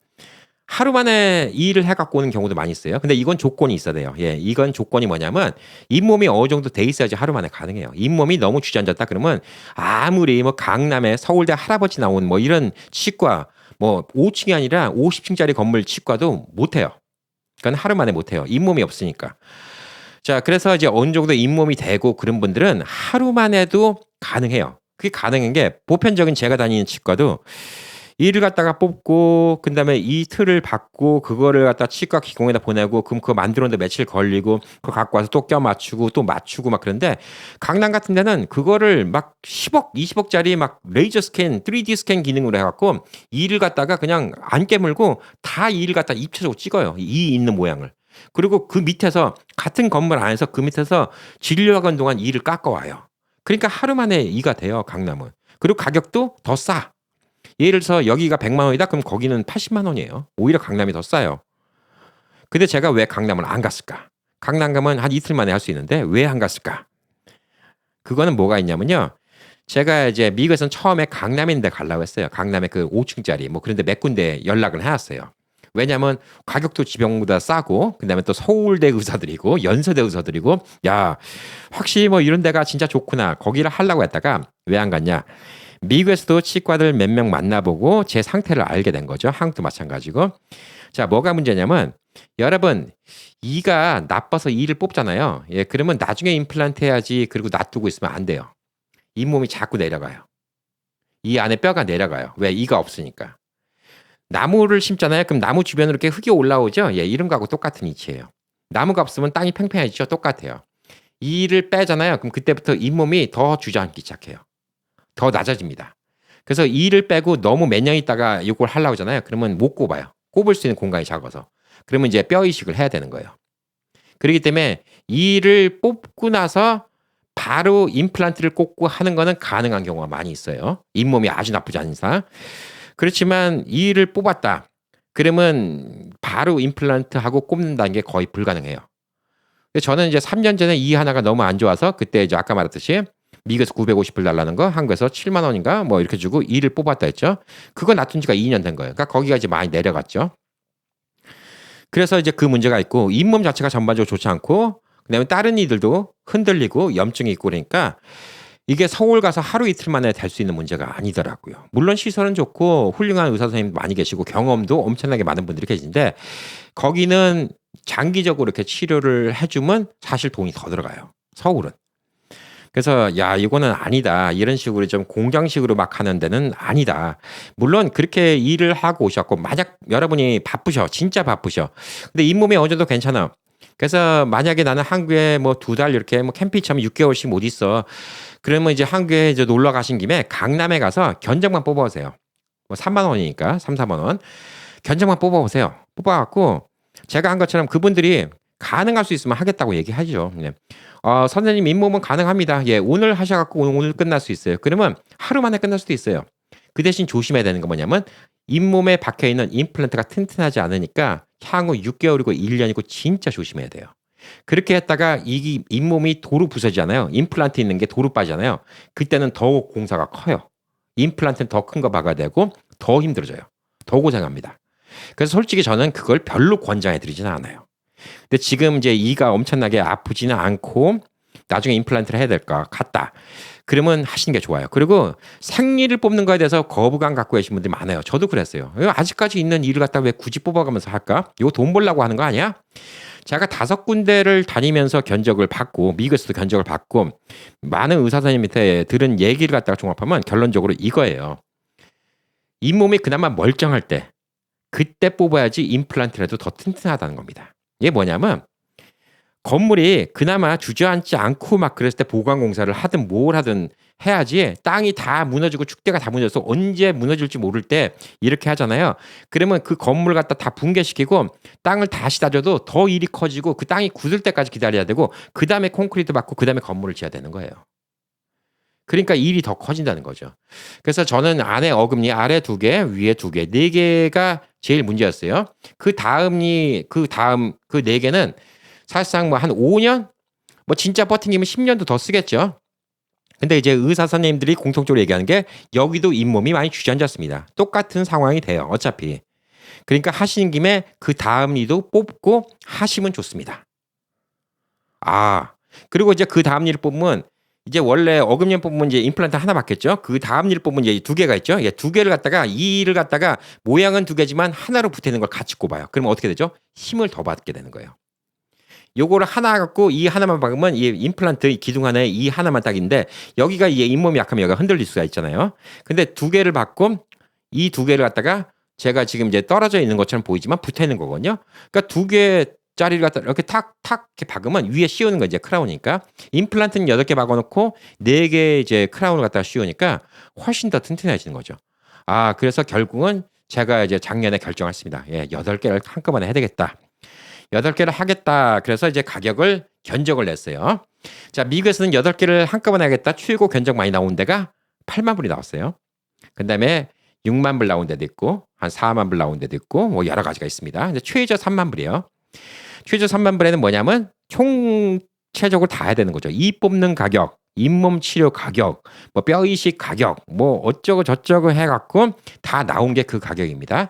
하루 만에 이 일을 해 갖고 오는 경우도 많이 있어요. 근데 이건 조건이 있어야 돼요. 예, 이건 조건이 뭐냐면 잇몸이 어느 정도 돼 있어야지 하루 만에 가능해요. 잇몸이 너무 주저앉았다 그러면 아무리 뭐 강남에 서울대 할아버지 나온 뭐 이런 치과 뭐 5층이 아니라 50층짜리 건물 치과도 못 해요. 그건 하루 만에 못 해요. 잇몸이 없으니까. 자, 그래서 이제 어느 정도 잇몸이 되고 그런 분들은 하루만 해도 가능해요. 그게 가능한 게 보편적인 제가 다니는 치과도 이를 갖다가 뽑고 그다음에 이 틀을 받고 그거를 갖다 치과 기공에다 보내고 그럼 그거 만들었는데 며칠 걸리고 그거 갖고 와서 또 껴 맞추고 또 맞추고 막 그런데 강남 같은 데는 그거를 막 10억, 20억짜리 막 레이저 스캔, 3D 스캔 기능으로 해갖고 이를 갖다가 그냥 안 깨물고 다 이를 갖다 입체적으로 찍어요. 이 있는 모양을. 그리고 그 밑에서 같은 건물 안에서 그 밑에서 진료하는 동안 이를 깎아와요. 그러니까 하루 만에 이가 돼요, 강남은. 그리고 가격도 더 싸. 예를 들어서 여기가 100만 원이다 그럼 거기는 80만 원이에요. 오히려 강남이 더 싸요. 근데 제가 왜 강남을 안 갔을까? 강남 가면 한 이틀 만에 할 수 있는데 왜 안 갔을까? 그거는 뭐가 있냐면요. 제가 이제 미국에서는 처음에 강남에 있는 데 가려고 했어요. 강남에 그 5층짜리 뭐 그런데 몇 군데 연락을 해왔어요. 왜냐하면 가격도 지방보다 싸고 그다음에 또 서울대 의사들이고 연세대 의사들이고 야 확실히 뭐 이런 데가 진짜 좋구나. 거기를 하려고 했다가 왜 안 갔냐? 미국에서도 치과들 몇 명 만나보고 제 상태를 알게 된 거죠. 한국도 마찬가지고. 자, 뭐가 문제냐면 여러분 이가 나빠서 이를 뽑잖아요. 예, 그러면 나중에 임플란트 해야지. 그리고 놔두고 있으면 안 돼요. 잇몸이 자꾸 내려가요. 이 안에 뼈가 내려가요. 왜? 이가 없으니까. 나무를 심잖아요. 그럼 나무 주변으로 이렇게 흙이 올라오죠. 예, 이런 거하고 똑같은 이치예요. 나무가 없으면 땅이 팽팽해지죠. 똑같아요. 이를 빼잖아요. 그럼 그때부터 잇몸이 더 주저앉기 시작해요. 더 낮아집니다. 그래서 이를 빼고 너무 몇 년 있다가 이걸 하려고 하잖아요. 그러면 못 꼽아요. 꼽을 수 있는 공간이 작아서. 그러면 이제 뼈 이식을 해야 되는 거예요. 그렇기 때문에 이를 뽑고 나서 바로 임플란트를 꽂고 하는 거는 가능한 경우가 많이 있어요. 잇몸이 아주 나쁘지 않은 이상. 그렇지만 이를 뽑았다. 그러면 바로 임플란트하고 꼽는다는 게 거의 불가능해요. 저는 이제 3년 전에 이 하나가 너무 안 좋아서 그때 이제 아까 말했듯이 미국에서 950불 달라는 거 한국에서 7만 원인가 뭐 이렇게 주고 이를 뽑았다 했죠. 그거 놔둔 지가 2년 된 거예요. 그러니까 거기가 이제 많이 내려갔죠. 그래서 이제 그 문제가 있고 잇몸 자체가 전반적으로 좋지 않고 그다음에 다른 이들도 흔들리고 염증이 있고 그러니까 이게 서울 가서 하루 이틀 만에 될 수 있는 문제가 아니더라고요. 물론 시설은 좋고 훌륭한 의사 선생님도 많이 계시고 경험도 엄청나게 많은 분들이 계신데 거기는 장기적으로 이렇게 치료를 해주면 사실 돈이 더 들어가요. 서울은. 그래서 야 이거는 아니다. 이런 식으로 좀 공장식으로 막 하는 데는 아니다. 물론 그렇게 일을 하고 오셨고 만약 여러분이 바쁘셔. 진짜 바쁘셔. 근데 잇몸이 어느 정도 괜찮아. 그래서 만약에 나는 한국에 뭐 2달 이렇게 뭐 캠핑처럼 6개월씩 못 있어. 그러면 이제 한국에 이제 놀러 가신 김에 강남에 가서 견적만 뽑아오세요. 뭐 3만 원이니까 3, 4만 원. 견적만 뽑아오세요. 뽑아갖고 제가 한 것처럼 그분들이 가능할 수 있으면 하겠다고 얘기하죠. 네. 선생님 잇몸은 가능합니다. 예, 오늘 하셔갖고 오늘 끝날 수 있어요. 그러면 하루 만에 끝날 수도 있어요. 그 대신 조심해야 되는 건 뭐냐면 잇몸에 박혀있는 임플란트가 튼튼하지 않으니까 향후 6개월이고 1년이고 진짜 조심해야 돼요. 그렇게 했다가 이 잇몸이 도로 부서지잖아요. 임플란트 있는 게 도로 빠지잖아요. 그때는 더욱 공사가 커요. 임플란트는 더 큰 거 박아야 되고 더 힘들어져요. 더 고생합니다. 그래서 솔직히 저는 그걸 별로 권장해 드리지는 않아요. 근데 지금 이제 이가 엄청나게 아프지는 않고 나중에 임플란트를 해야 될 것 같다. 그러면 하시는 게 좋아요. 그리고 생리를 뽑는 거에 대해서 거부감 갖고 계신 분들이 많아요. 저도 그랬어요. 아직까지 있는 이를 갖다 왜 굳이 뽑아가면서 할까? 이거 돈 벌려고 하는 거 아니야? 제가 5군데를 다니면서 견적을 받고 미국에서도 견적을 받고 많은 의사 선생님한테 들은 얘기를 갖다가 종합하면 결론적으로 이거예요. 잇몸이 그나마 멀쩡할 때 그때 뽑아야지 임플란트라도 더 튼튼하다는 겁니다. 이게 뭐냐면 건물이 그나마 주저앉지 않고 막 그랬을 때 보강 공사를 하든 뭘 하든 해야지 땅이 다 무너지고 축대가 다 무너져서 언제 무너질지 모를 때 이렇게 하잖아요. 그러면 그 건물 갖다 다 붕괴시키고 땅을 다시 다져도 더 일이 커지고 그 땅이 굳을 때까지 기다려야 되고 그다음에 콘크리트 받고 그다음에 건물을 지어야 되는 거예요. 그러니까 일이 더 커진다는 거죠. 그래서 저는 안에 어금니 아래 2개, 위에 2개, 4개가 제일 문제였어요. 그다음 그 4개는 사실상 뭐 한 5년 뭐 진짜 버팅기면 10년도 더 쓰겠죠. 근데 이제 의사 선생님들이 공통적으로 얘기하는 게 여기도 잇몸이 많이 주저앉았습니다. 똑같은 상황이 돼요. 어차피. 그러니까 하시는 김에 그 다음 리도 뽑고 하시면 좋습니다. 그리고 이제 그 다음 리를 뽑으면 이제 원래 어금니 뽑으면 이제 임플란트 하나 받겠죠. 그 다음 리를 뽑으면 이제 2개가 있죠. 2개를 갖다가 이를 갖다가 모양은 2개지만 하나로 붙어 있는 걸 같이 꼽아요. 그러면 어떻게 되죠? 힘을 더 받게 되는 거예요. 요거를 하나 갖고 이 하나만 박으면 이 임플란트 이 기둥 하나에 이 하나만 딱인데 여기가 이 잇몸이 약하면 여기가 흔들릴 수가 있잖아요. 근데 2개를 받고 이 2개를 갖다가 제가 지금 이제 떨어져 있는 것처럼 보이지만 붙어 있는 거거든요. 그러니까 2개짜리를 갖다 이렇게 탁탁 이렇게 박으면 위에 씌우는 거 이제 크라운이니까 임플란트는 8개 박아놓고 4개 이제 크라운을 갖다가 씌우니까 훨씬 더 튼튼해지는 거죠. 그래서 결국은 제가 이제 작년에 결정했습니다. 8개를 한꺼번에 해야 되겠다. 8개를 하겠다. 그래서 이제 가격을 견적을 냈어요. 자, 미국에서는 8개를 한꺼번에 하겠다. 최고 견적 많이 나온 데가 8만 불이 나왔어요. 그 다음에 6만 불 나온 데도 있고, 한 4만 불 나온 데도 있고, 뭐 여러 가지가 있습니다. 근데 최저 3만 불이에요. 최저 3만 불에는 뭐냐면 총체적으로 다 해야 되는 거죠. 이 뽑는 가격, 잇몸 치료 가격, 뭐 뼈 이식 가격, 뭐 어쩌고 저쩌고 해갖고 다 나온 게 그 가격입니다.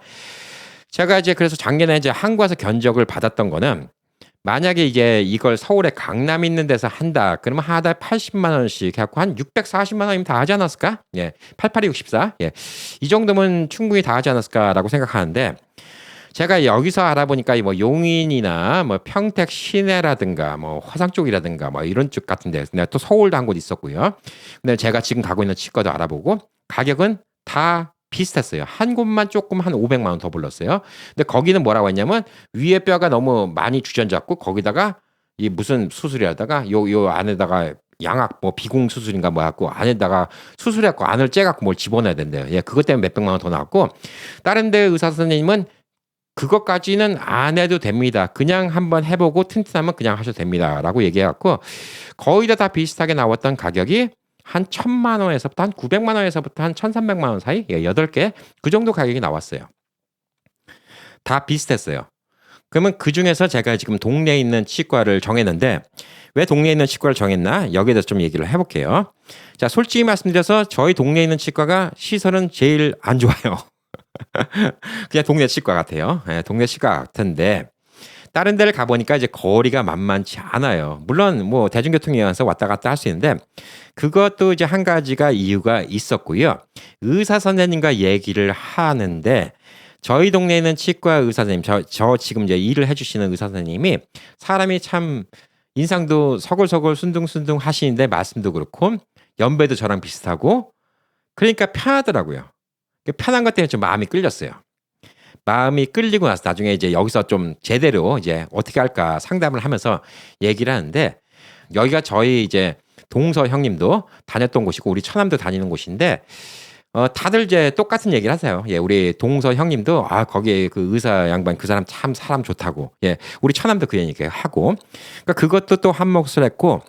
제가 이제 그래서 작년에 이제 한국에서 견적을 받았던 거는 만약에 이제 이걸 서울에 강남 있는 데서 한다. 그러면 하달 80만 원씩 해갖고 한 640만 원이면 다 하지 않았을까? 8864. 이 정도면 충분히 다 하지 않았을까라고 생각하는데 제가 여기서 알아보니까 뭐 용인이나 뭐 평택 시내라든가 뭐 화성 쪽이라든가 뭐 이런 쪽 같은데 내가 또 서울도 한 곳 있었고요. 근데 제가 지금 가고 있는 치과도 알아보고 가격은 다 비슷했어요. 한 곳만 조금 한 500만 원 더 불렀어요. 근데 거기는 뭐라고 했냐면 위에 뼈가 너무 많이 주저앉았고 거기다가 이 무슨 수술이라다가 요 안에다가 양악 뭐 비공 수술인가 뭐 갖고 안에다가 수술해갖고 안을 째갖고 뭘 집어넣어야 된대요. 그것 때문에 몇백만 원 더 나왔고 다른 데 의사 선생님은 그것까지는 안 해도 됩니다. 그냥 한번 해보고 튼튼하면 그냥 하셔도 됩니다라고 얘기해갖고 거의 다 비슷하게 나왔던 가격이 한 1,000만 원에서부터 한 900만 원에서부터 한 1,300만 원 사이 8개 그 정도 가격이 나왔어요. 다 비슷했어요. 그러면 그중에서 제가 지금 동네에 있는 치과를 정했는데 왜 동네에 있는 치과를 정했나 여기에 대해서 좀 얘기를 해볼게요. 자, 솔직히 말씀드려서 저희 동네에 있는 치과가 시설은 제일 안 좋아요. 그냥 동네 치과 같아요. 동네 치과 같은데 다른 데를 가보니까 이제 거리가 만만치 않아요. 물론 뭐 대중교통에 의해서 왔다 갔다 할 수 있는데 그것도 이제 한 가지가 이유가 있었고요. 의사 선생님과 얘기를 하는데 저희 동네에 있는 치과 의사 선생님, 저 지금 이제 일을 해주시는 의사 선생님이 사람이 참 인상도 서글서글 순둥순둥 하시는데 말씀도 그렇고 연배도 저랑 비슷하고 그러니까 편하더라고요. 편한 것 때문에 좀 마음이 끌렸어요. 마음이 끌리고 나서 나중에 이제 여기서 좀 제대로 이제 어떻게 할까 상담을 하면서 얘기를 하는데 여기가 저희 이제 동서 형님도 다녔던 곳이고 우리 처남도 다니는 곳인데 다들 이제 똑같은 얘기를 하세요. 우리 동서 형님도 거기에 그 의사 양반 그 사람 참 사람 좋다고. 우리 처남도 그 얘기 하고. 그러니까 그것도 또 한 몫을 했고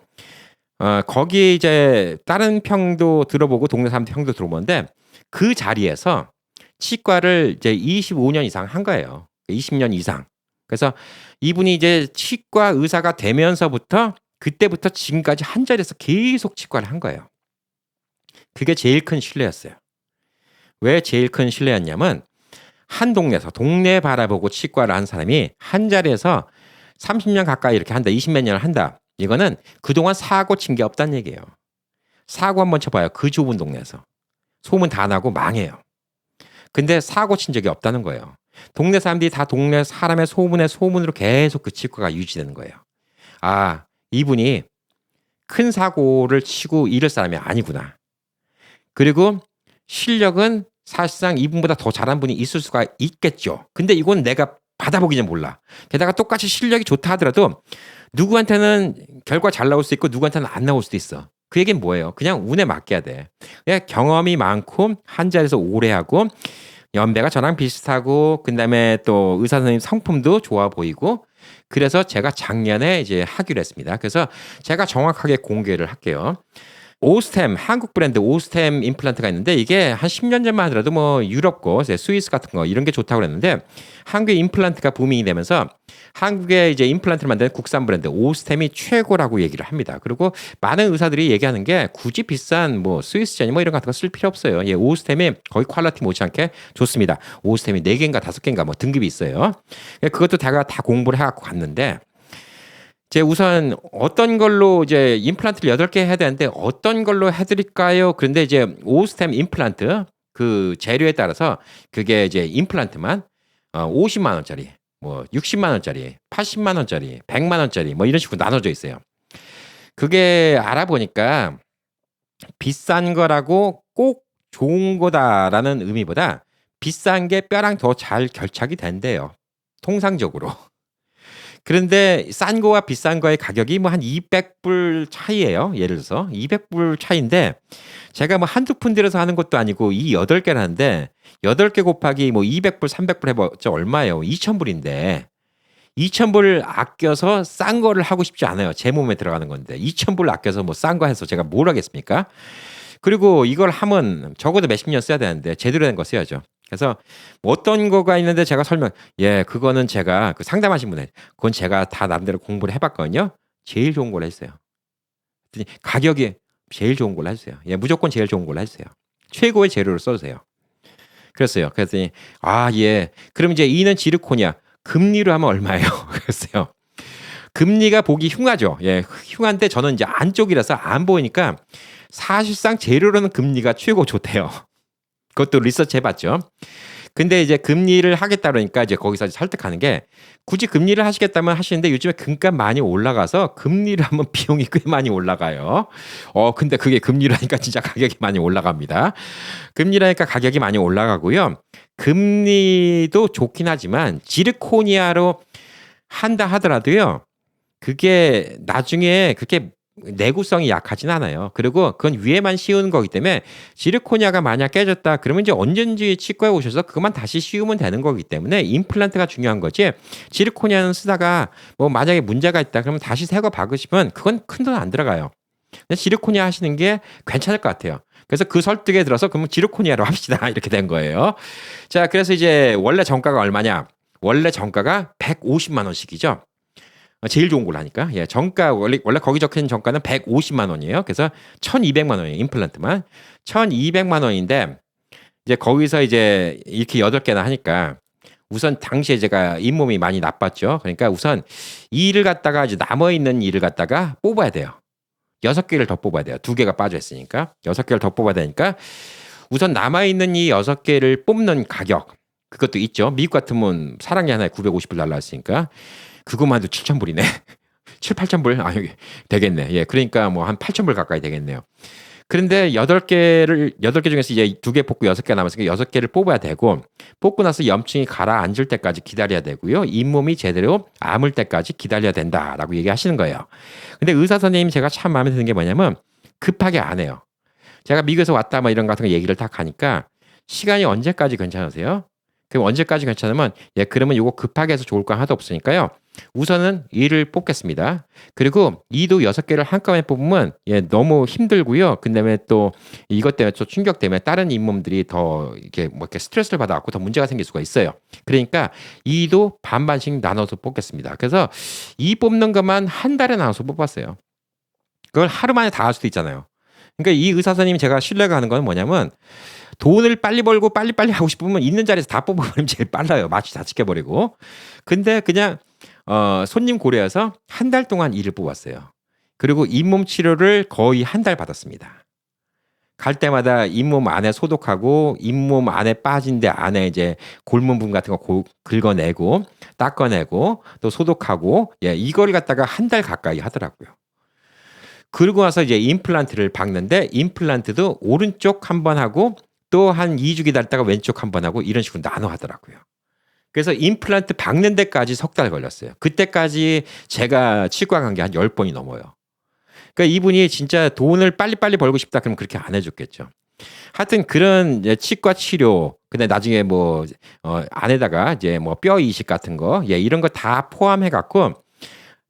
거기 이제 다른 평도 들어보고 동네 사람들 평도 들어보는데 그 자리에서 치과를 이제 25년 이상 한 거예요. 20년 이상. 그래서 이분이 이제 치과 의사가 되면서부터 그때부터 지금까지 한 자리에서 계속 치과를 한 거예요. 그게 제일 큰 신뢰였어요. 왜 제일 큰 신뢰였냐면 한 동네에서 동네 바라보고 치과를 한 사람이 한 자리에서 30년 가까이 이렇게 한다. 20몇 년을 한다. 이거는 그동안 사고 친 게 없다는 얘기예요. 사고 한번 쳐봐요. 그 좁은 동네에서. 소문 다 나고 망해요. 근데 사고 친 적이 없다는 거예요. 동네 사람들이 다 동네 사람의 소문으로 계속 그 치과가 유지되는 거예요. 이분이 큰 사고를 치고 이럴 사람이 아니구나. 그리고 실력은 사실상 이분보다 더 잘한 분이 있을 수가 있겠죠. 근데 이건 내가 받아보기는 몰라. 게다가 똑같이 실력이 좋다 하더라도 누구한테는 결과 잘 나올 수 있고 누구한테는 안 나올 수도 있어. 그 얘기는 뭐예요? 그냥 운에 맡겨야 돼. 그냥 경험이 많고 한 자리에서 오래 하고 연배가 저랑 비슷하고 그다음에 또 의사 선생님 성품도 좋아 보이고 그래서 제가 작년에 이제 하기로 했습니다. 그래서 제가 정확하게 공개를 할게요. 오스템 한국 브랜드 오스템 임플란트가 있는데 이게 한 10년 전만 하더라도 뭐 유럽 거, 스위스 같은 거 이런 게 좋다고 그랬는데 한국의 임플란트가 부밍이 되면서 한국의 이제 임플란트를 만드는 국산 브랜드 오스템이 최고라고 얘기를 합니다. 그리고 많은 의사들이 얘기하는 게 굳이 비싼 뭐 스위스제니 뭐 이런 거 같은 거 쓸 필요 없어요. 예, 오스템이 거의 퀄리티 못지않게 좋습니다. 오스템이 4개인가 5개인가 뭐 등급이 있어요. 그것도 제가 다 공부를 해갖고 갔는데 제 우선 어떤 걸로 이제 임플란트를 8개 해야 되는데 어떤 걸로 해드릴까요? 그런데 이제 오스템 임플란트 그 재료에 따라서 그게 이제 임플란트만 50만 원짜리, 뭐 60만 원짜리, 80만 원짜리, 100만 원짜리 뭐 이런 식으로 나눠져 있어요. 그게 알아보니까 비싼 거라고 꼭 좋은 거다라는 의미보다 비싼 게 뼈랑 더 잘 결착이 된대요. 통상적으로. 그런데 싼 거와 비싼 거의 가격이 뭐 한 200불 차이예요. 예를 들어서 200불 차이인데 제가 뭐 한두 푼 들여서 하는 것도 아니고 이 8개를 하는데 8개 곱하기 뭐 200불, 300불 해봤자 얼마예요? 2,000불인데 2,000불 아껴서 싼 거를 하고 싶지 않아요. 제 몸에 들어가는 건데 2,000불 아껴서 뭐 싼 거 해서 제가 뭘 하겠습니까? 그리고 이걸 하면 적어도 몇십 년 써야 되는데 제대로 된 거 써야죠. 그래서 뭐 어떤 거가 있는데 제가 예, 그거는 제가 그 상담하신 분에 그건 제가 다 남대로 공부를 해봤거든요. 제일 좋은 걸로 했어요. 그랬더니 가격이 제일 좋은 걸로 해주세요. 예, 무조건 제일 좋은 걸로 해주세요. 최고의 재료를 써주세요. 그랬어요. 그랬더니 아, 예. 그럼 이제 이는 지르코니아 금리로 하면 얼마예요? 그랬어요. 금리가 보기 흉하죠. 예, 흉한데 저는 이제 안쪽이라서 안 보이니까 사실상 재료로는 금리가 최고 좋대요. 그것도 리서치 해봤죠. 근데 이제 금리를 하겠다 그러니까 이제 거기서 설득하는 게 굳이 금리를 하시겠다면 하시는데 요즘에 금값 많이 올라가서 금리를 하면 비용이 꽤 많이 올라가요. 근데 그게 금리로 하니까 진짜 가격이 많이 올라갑니다. 금리로 하니까 가격이 많이 올라가고요. 금리도 좋긴 하지만 지르코니아로 한다 하더라도요. 그게 나중에 그렇게 내구성이 약하진 않아요. 그리고 그건 위에만 씌우는 거기 때문에 지르코니아가 만약 깨졌다 그러면 이제 언제든지 치과에 오셔서 그것만 다시 씌우면 되는 거기 때문에 임플란트가 중요한 거지. 지르코니아는 쓰다가 뭐 만약에 문제가 있다 그러면 다시 새 거 박으시면 그건 큰 돈 안 들어가요. 근데 지르코니아 하시는 게 괜찮을 것 같아요. 그래서 그 설득에 들어서 그러면 지르코니아로 합시다 이렇게 된 거예요. 자, 그래서 이제 원래 정가가 얼마냐? 원래 정가가 150만 원씩이죠. 제일 좋은 걸로 하니까. 예, 정가 원래 거기 적혀 있는 정가는 150만 원이에요. 그래서 1,200만 원이에요. 임플란트만. 1,200만 원인데 이제 거기서 이제 이렇게 8개나 하니까 우선 당시에 제가 잇몸이 많이 나빴죠. 그러니까 우선 이 일을 갖다가 이제 남아 있는 일을 갖다가 뽑아야 돼요. 6개를 더 뽑아야 돼요. 2개가 빠져 있으니까 6개를 더 뽑아야 되니까 우선 남아 있는 이 6개를 뽑는 가격 그것도 있죠. 미국 같으면 사랑니 하나에 950불 날라왔으니까 그것만 해도 7,000불이네. 7, 8,000불? 아, 여기 되겠네. 예. 그러니까 뭐 한 8,000불 가까이 되겠네요. 그런데 8개 중에서 이제 2개 뽑고 6개 남았으니까 6개를 뽑아야 되고, 뽑고 나서 염증이 가라앉을 때까지 기다려야 되고요. 잇몸이 제대로 아물 때까지 기다려야 된다라고 얘기하시는 거예요. 근데 의사 선생님이 제가 참 마음에 드는 게 뭐냐면 급하게 안 해요. 제가 미국에서 왔다 뭐 이런 같은 거 얘기를 딱 하니까 시간이 언제까지 괜찮으세요? 그럼 언제까지 괜찮으면 예, 그러면 요거 급하게 해서 좋을 거 하나도 없으니까요. 우선은 2를 뽑겠습니다. 그리고 2도 6개를 한꺼번에 뽑으면 예, 너무 힘들고요. 그다음에 또 이것 때문에 또 충격 때문에 다른 잇몸들이 더 이렇게 뭐 이렇게 스트레스를 받아갖고 더 문제가 생길 수가 있어요. 그러니까 2도 반반씩 나눠서 뽑겠습니다. 그래서 2 뽑는 것만 한 달에 나눠서 뽑았어요. 그걸 하루 만에 다 할 수도 있잖아요. 그러니까 이 의사 선생님이 제가 신뢰가 가는 건 뭐냐면 돈을 빨리 벌고 빨리빨리 하고 싶으면 있는 자리에서 다 뽑아버리면 제일 빨라요. 마취 다 시켜버리고. 근데 그냥 손님 고려해서 한 달 동안 일을 뽑았어요. 그리고 잇몸 치료를 거의 한 달 받았습니다. 갈 때마다 잇몸 안에 소독하고 잇몸 안에 빠진 데 안에 이제 골문 부분 같은 거 긁어내고 닦아내고 또 소독하고 예, 이걸 갖다가 한 달 가까이 하더라고요. 그러고 나서 이제 임플란트를 박는데 임플란트도 오른쪽 한 번 하고 또 한 2주 기다렸다가 왼쪽 한 번 하고 이런 식으로 나눠 하더라고요. 그래서 임플란트 박는 데까지 석 달 걸렸어요. 그때까지 제가 치과 간 게 한 10번이 넘어요. 그러니까 이분이 진짜 돈을 빨리빨리 벌고 싶다 그러면 그렇게 안 해줬겠죠. 하여튼 그런 이제 치과 치료, 근데 나중에 뭐 안에다가 이제 뭐 뼈 이식 같은 거, 예, 이런 거 다 포함해 갖고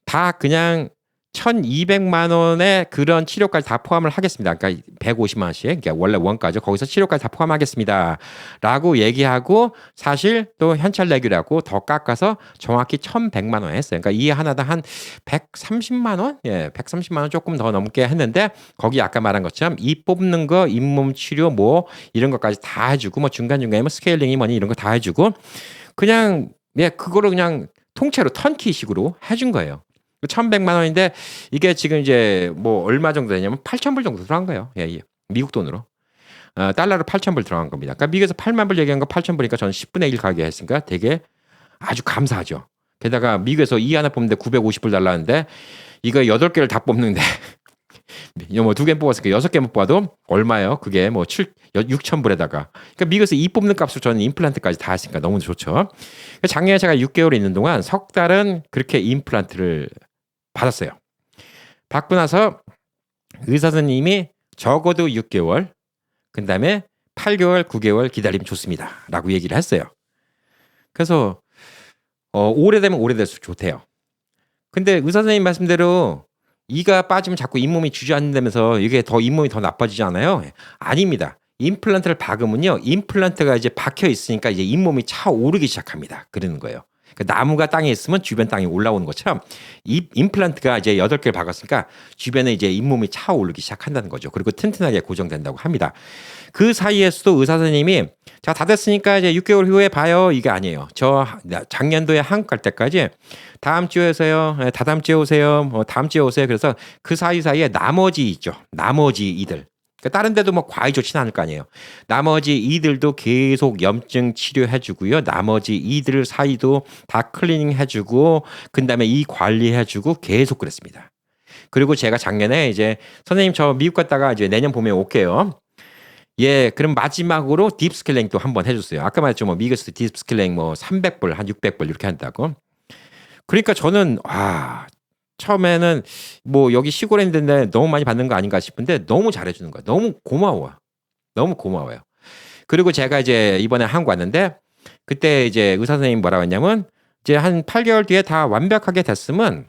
다 그냥 1,200만 원의 그런 치료까지 다 포함을 하겠습니다. 그러니까 150만 원씩, 그러니까 원래 원가죠. 거기서 치료까지 다 포함하겠습니다라고 얘기하고 사실 또 현찰 내기로 하고 더 깎아서 정확히 1,100만 원 했어요. 그러니까 이 하나당 한 130만 원, 예, 130만 원 조금 더 넘게 했는데 거기 아까 말한 것처럼 이 뽑는 거, 잇몸 치료 뭐 이런 것까지 다 해주고 뭐 중간중간에 뭐 스케일링이 뭐니 이런 거 다 해주고 그냥 예 그거를 그냥 통째로 턴키식으로 해준 거예요. 1,100만 원인데 이게 지금 이제 뭐 얼마 정도 되냐면 8,000불 정도 들어간 거예요. 예, 예. 미국 돈으로. 달러로 8,000불 들어간 겁니다. 그러니까 미국에서 8만 불 얘기한 거 8,000불이니까 저는 10분의 1 가게 했으니까 되게 아주 감사하죠. 게다가 미국에서 이 하나 뽑는데 950불 달라는데 이거 8개를 다 뽑는데 뭐 2개 뽑았으니까 6개 못 뽑아도 얼마예요? 그게 뭐 6,000불에다가. 그러니까 미국에서 이 뽑는 값으로 저는 임플란트까지 다 했으니까 너무 좋죠. 그러니까 작년에 제가 6개월 있는 동안 석 달은 그렇게 임플란트를 받았어요. 받고 나서 의사 선생님이 적어도 6개월, 그 다음에 8개월, 9개월 기다리면 좋습니다. 라고 얘기를 했어요. 그래서 오래되면 오래될수록 좋대요. 근데 의사 선생님 말씀대로 이가 빠지면 자꾸 잇몸이 주저앉는다면서 이게 더 잇몸이 더 나빠지지 않아요? 아닙니다. 임플란트를 박으면요, 임플란트가 이제 박혀 있으니까 이제 잇몸이 차오르기 시작합니다. 그러는 거예요. 그러니까 나무가 땅에 있으면 주변 땅이 올라오는 것처럼 이 임플란트가 이제 8개를 박았으니까 주변에 이제 잇몸이 차오르기 시작한다는 거죠. 그리고 튼튼하게 고정된다고 합니다. 그 사이에서도 의사 선생님이 자, 다 됐으니까 이제 6개월 후에 봐요. 이게 아니에요. 저 작년도에 한국 갈 때까지 다음 주에 오세요. 다다음 주에 오세요. 뭐 다음 주에 오세요. 그래서 그 사이사이에 나머지 있죠. 나머지 이들. 그러니까 다른 데도 뭐 과히 좋지는 않을 거 아니에요. 나머지 이들도 계속 염증 치료해주고요. 나머지 이들 사이도 다 클리닝 해주고, 그 다음에 이 관리해주고 계속 그랬습니다. 그리고 제가 작년에 이제 선생님 저 미국 갔다가 이제 내년 봄에 올게요. 예, 그럼 마지막으로 딥스케일링 또 한번 해줬어요. 아까 말했죠. 뭐 미국에서 딥스케일링 뭐 300불, 한 600불 이렇게 한다고. 그러니까 저는 처음에는 뭐 여기 시골에 있는데 너무 많이 받는 거 아닌가 싶은데 너무 잘해주는 거야. 너무 고마워요. 너무 고마워요. 그리고 제가 이제 이번에 한국 왔는데 그때 이제 의사 선생님 뭐라고 했냐면 이제 한 8개월 뒤에 다 완벽하게 됐으면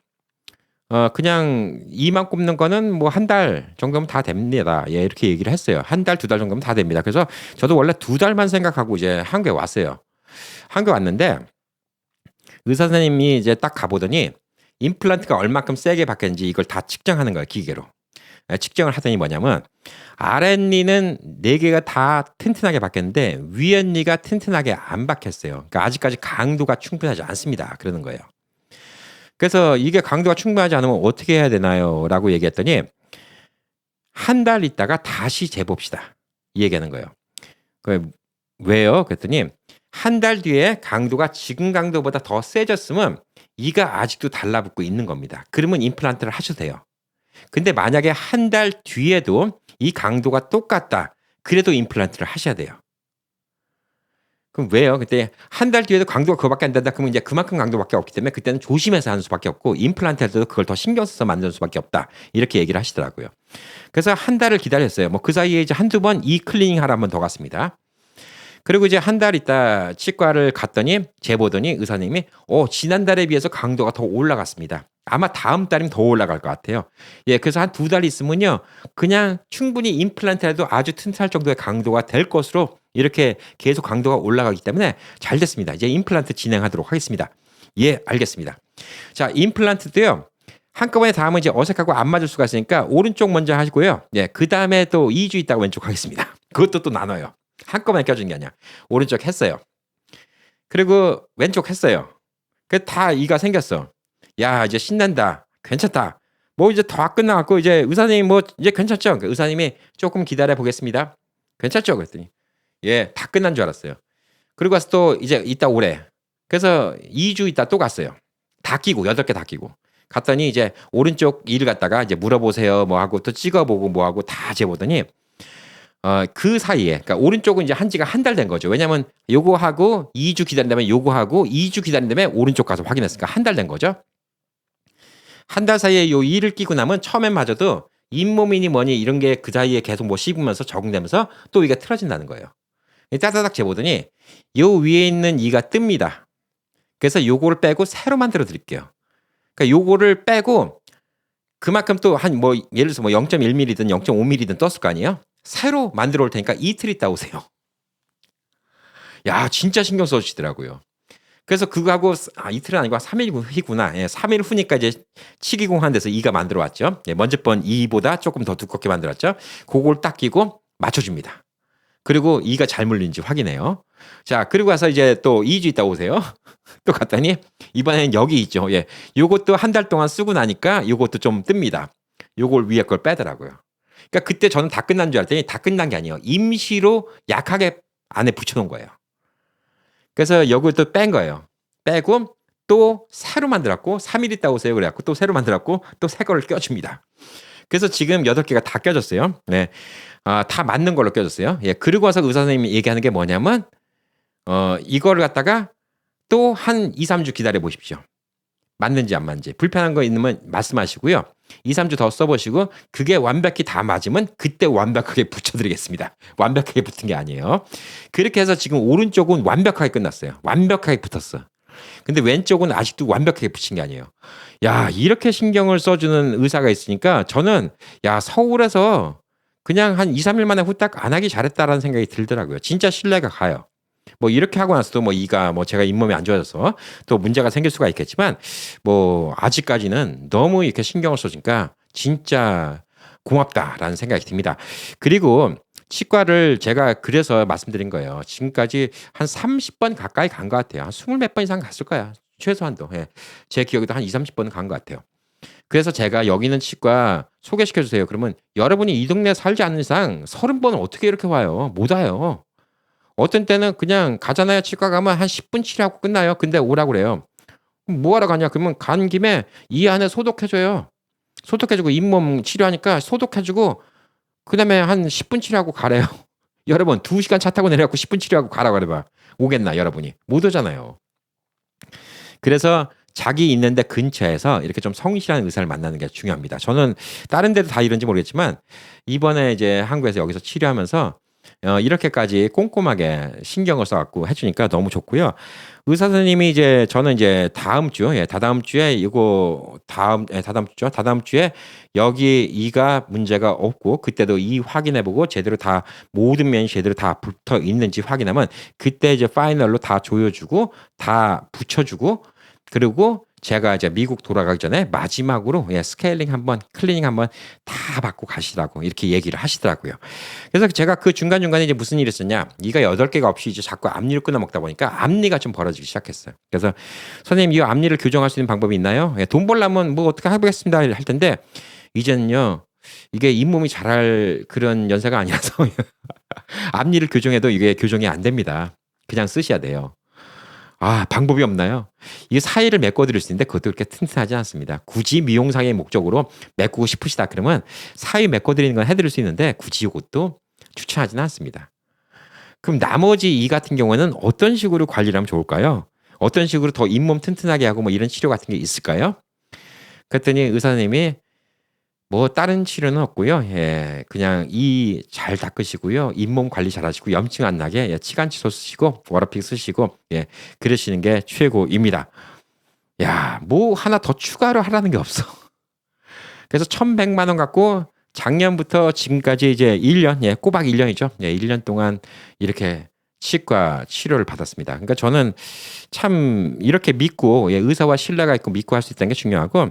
그냥 이만 꼽는 거는 뭐 한 달 정도면 다 됩니다. 예, 이렇게 얘기를 했어요. 한 달, 2달 정도면 다 됩니다. 그래서 저도 원래 2달만 생각하고 이제 한국에 왔어요. 한국에 왔는데 의사 선생님이 이제 딱 가보더니 임플란트가 얼마큼 세게 박혔는지 이걸 다 측정하는 거예요, 기계로. 측정을 하더니 뭐냐면 아랫니는 4개가 다 튼튼하게 박혔는데 위엔니가 튼튼하게 안 박혔어요. 그러니까 아직까지 강도가 충분하지 않습니다. 그러는 거예요. 그래서 이게 강도가 충분하지 않으면 어떻게 해야 되나요? 라고 얘기했더니 한 달 있다가 다시 재봅시다. 이 얘기하는 거예요. 왜요? 그랬더니 한 달 뒤에 강도가 지금 강도보다 더 세졌으면 이가 아직도 달라붙고 있는 겁니다. 그러면 임플란트를 하셔도 돼요. 근데 만약에 한 달 뒤에도 이 강도가 똑같다. 그래도 임플란트를 하셔야 돼요. 그럼 왜요? 그때 한 달 뒤에도 강도가 그거밖에 안 된다. 그러면 이제 그만큼 강도밖에 없기 때문에 그때는 조심해서 하는 수밖에 없고 임플란트 할 때도 그걸 더 신경 써서 만드는 수밖에 없다. 이렇게 얘기를 하시더라고요. 그래서 한 달을 기다렸어요. 뭐 그 사이에 이제 한두 번 이 클리닝 하러 한번 더 갔습니다. 그리고 이제 한 달 있다 치과를 갔더니 재보더니 의사님이 지난달에 비해서 강도가 더 올라갔습니다. 아마 다음 달이면 더 올라갈 것 같아요. 예, 그래서 한 2달 있으면요. 그냥 충분히 임플란트라도 아주 튼튼할 정도의 강도가 될 것으로 이렇게 계속 강도가 올라가기 때문에 잘 됐습니다. 이제 임플란트 진행하도록 하겠습니다. 예, 알겠습니다. 자, 임플란트도요. 한꺼번에 다 하면 이제 어색하고 안 맞을 수가 있으니까 오른쪽 먼저 하시고요. 예, 그 다음에 또 2주 있다가 왼쪽 하겠습니다. 그것도 또 나눠요. 한꺼번에 껴준 게 아니야. 오른쪽 했어요. 그리고 왼쪽 했어요. 그 다 이가 생겼어. 야, 이제 신난다. 괜찮다. 뭐 이제 다 끝나갖고 이제 의사님 뭐 이제 괜찮죠? 의사님이 조금 기다려 보겠습니다. 괜찮죠? 그랬더니 예, 다 끝난 줄 알았어요. 그리고 와서 또 이제 이따 오래. 그래서 2주 있다 또 갔어요. 다 끼고 8개 다 끼고. 갔더니 이제 오른쪽 일을 갖다가 이제 물어보세요. 뭐 하고 또 찍어보고 뭐 하고 다 재보더니 그 사이에, 그러니까 오른쪽은 이제 한 지가 한 달 된 거죠. 왜냐면 요거 하고 2주 기다린 다음에 요거 하고 2주 기다린 다음에 오른쪽 가서 확인했으니까 한 달 된 거죠. 한 달 사이에 요 이를 끼고 나면 처음엔 맞아도 잇몸이니 뭐니 이런 게 그 사이에 계속 뭐 씹으면서 적응되면서 또 이가 틀어진다는 거예요. 따다닥 재보더니 요 위에 있는 이가 뜹니다. 그래서 요거를 빼고 새로 만들어 드릴게요. 그러니까 요거를 빼고 그만큼 또 한 뭐 예를 들어서 뭐 0.1mm든 0.5mm든 떴을 거 아니에요? 새로 만들어 올 테니까 이틀 있다 오세요. 야, 진짜 신경 써 주시더라고요. 그래서 그거 하고 이틀은 아니고 3일 후이구나. 예, 3일 후니까 이제 치기공한 데서 이가 만들어 왔죠. 예, 먼저 번 이보다 조금 더 두껍게 만들었죠. 그걸 딱 끼고 맞춰 줍니다. 그리고 이가 잘 물린지 확인해요. 자, 그리고 와서 이제 또 2주 있다 오세요. 또 갔더니 이번에는 여기 있죠. 예. 요것도 한 달 동안 쓰고 나니까 요것도 좀 뜹니다. 요걸 위에 걸 빼더라고요. 그러니까 그때 저는 다 끝난 줄 알았더니 다 끝난 게 아니에요. 임시로 약하게 안에 붙여 놓은 거예요. 그래서 요걸 또 뺀 거예요. 빼고 또 새로 만들었고 3일 있다 오세요. 그래갖고 또 새로 만들었고 또 새 거를 껴줍니다. 그래서 지금 8개가 다 껴졌어요. 네. 다 맞는 걸로 껴졌어요. 예. 그리고 와서 의사 선생님이 얘기하는 게 뭐냐면, 이거를 갖다가 또 한 2, 3주 기다려 보십시오. 맞는지 안 맞는지. 불편한 거 있으면 말씀하시고요. 2, 3주 더 써보시고, 그게 완벽히 다 맞으면 그때 완벽하게 붙여드리겠습니다. 완벽하게 붙은 게 아니에요. 그렇게 해서 지금 오른쪽은 완벽하게 끝났어요. 완벽하게 붙었어. 근데 왼쪽은 아직도 완벽하게 붙인 게 아니에요. 야, 이렇게 신경을 써주는 의사가 있으니까 저는, 야, 서울에서 그냥 한 2, 3일 만에 후딱 안 하기 잘했다라는 생각이 들더라고요. 진짜 신뢰가 가요. 뭐 이렇게 하고 나서도 뭐 이가 뭐 제가 잇몸이 안 좋아져서 또 문제가 생길 수가 있겠지만 뭐 아직까지는 너무 이렇게 신경을 써주니까 진짜 고맙다라는 생각이 듭니다. 그리고 치과를 제가 그래서 말씀드린 거예요. 지금까지 한 30번 가까이 간 것 같아요. 한 20 몇 번 이상 갔을 거야. 최소한도. 예. 제 기억에도 한 2, 30번은 간 것 같아요. 그래서 제가 여기 있는 치과 소개시켜 주세요. 그러면 여러분이 이 동네에 살지 않는 이상 30번은 어떻게 이렇게 와요? 못 와요. 어떤 때는 그냥 가잖아요. 치과 가면 한 10분 치료하고 끝나요. 근데 오라고 그래요. 그럼 뭐하러 가냐? 그러면 간 김에 이 안에 소독해줘요. 소독해주고 잇몸 치료하니까 소독해주고 그다음에 한 10분 치료하고 가래요. 여러분 2시간 차 타고 내려갖고 10분 치료하고 가라고 그래봐. 오겠나 여러분이? 못 오잖아요. 그래서 자기 있는데 근처에서 이렇게 좀 성실한 의사를 만나는 게 중요합니다. 저는 다른 데도 다 이런지 모르겠지만 이번에 이제 한국에서 여기서 치료하면서 이렇게까지 꼼꼼하게 신경을 써갖고 해주니까 너무 좋고요. 의사 선생님이 이제 저는 이제 다음 주, 예, 다다음 주에 이거 다다음 주에 여기 이가 문제가 없고 그때도 이 확인해보고 제대로 다 모든 면이 제대로 다 붙어 있는지 확인하면 그때 이제 파이널로 다 조여주고 다 붙여주고 그리고 제가 이제 미국 돌아가기 전에 마지막으로 예, 스케일링 한번 클리닝 한번 다 받고 가시라고 이렇게 얘기를 하시더라고요. 그래서 제가 그 중간중간에 이제 무슨 일이 있었냐. 이가 8개가 없이 이제 자꾸 앞니를 끊어 먹다 보니까 앞니가 좀 벌어지기 시작했어요. 그래서 선생님 이 앞니를 교정할 수 있는 방법이 있나요? 예, 돈 벌려면 뭐 어떻게 해보겠습니다 할 텐데 이제는요. 이게 잇몸이 자랄 그런 연세가 아니라서 앞니를 교정해도 이게 교정이 안 됩니다. 그냥 쓰셔야 돼요. 방법이 없나요? 이 사이를 메꿔드릴 수 있는데 그것도 그렇게 튼튼하지 않습니다. 굳이 미용상의 목적으로 메꾸고 싶으시다 그러면 사이 메꿔드리는 건 해드릴 수 있는데 굳이 이것도 추천하지는 않습니다. 그럼 나머지 이 같은 경우는 어떤 식으로 관리를 하면 좋을까요? 어떤 식으로 더 잇몸 튼튼하게 하고 뭐 이런 치료 같은 게 있을까요? 그랬더니 의사 선생님이 뭐 다른 치료는 없고요. 예, 그냥 이 잘 닦으시고요. 잇몸 관리 잘하시고 염증 안 나게 예, 치간치소 쓰시고 워러픽 쓰시고 예, 그러시는 게 최고입니다. 야, 뭐 하나 더 추가로 하라는 게 없어. 그래서 1,100만 원 갖고 작년부터 지금까지 이제 1년, 예, 꼬박 1년이죠. 예, 1년 동안 이렇게 치과 치료를 받았습니다. 그러니까 저는 참 이렇게 믿고 예, 의사와 신뢰가 있고 믿고 할 수 있다는 게 중요하고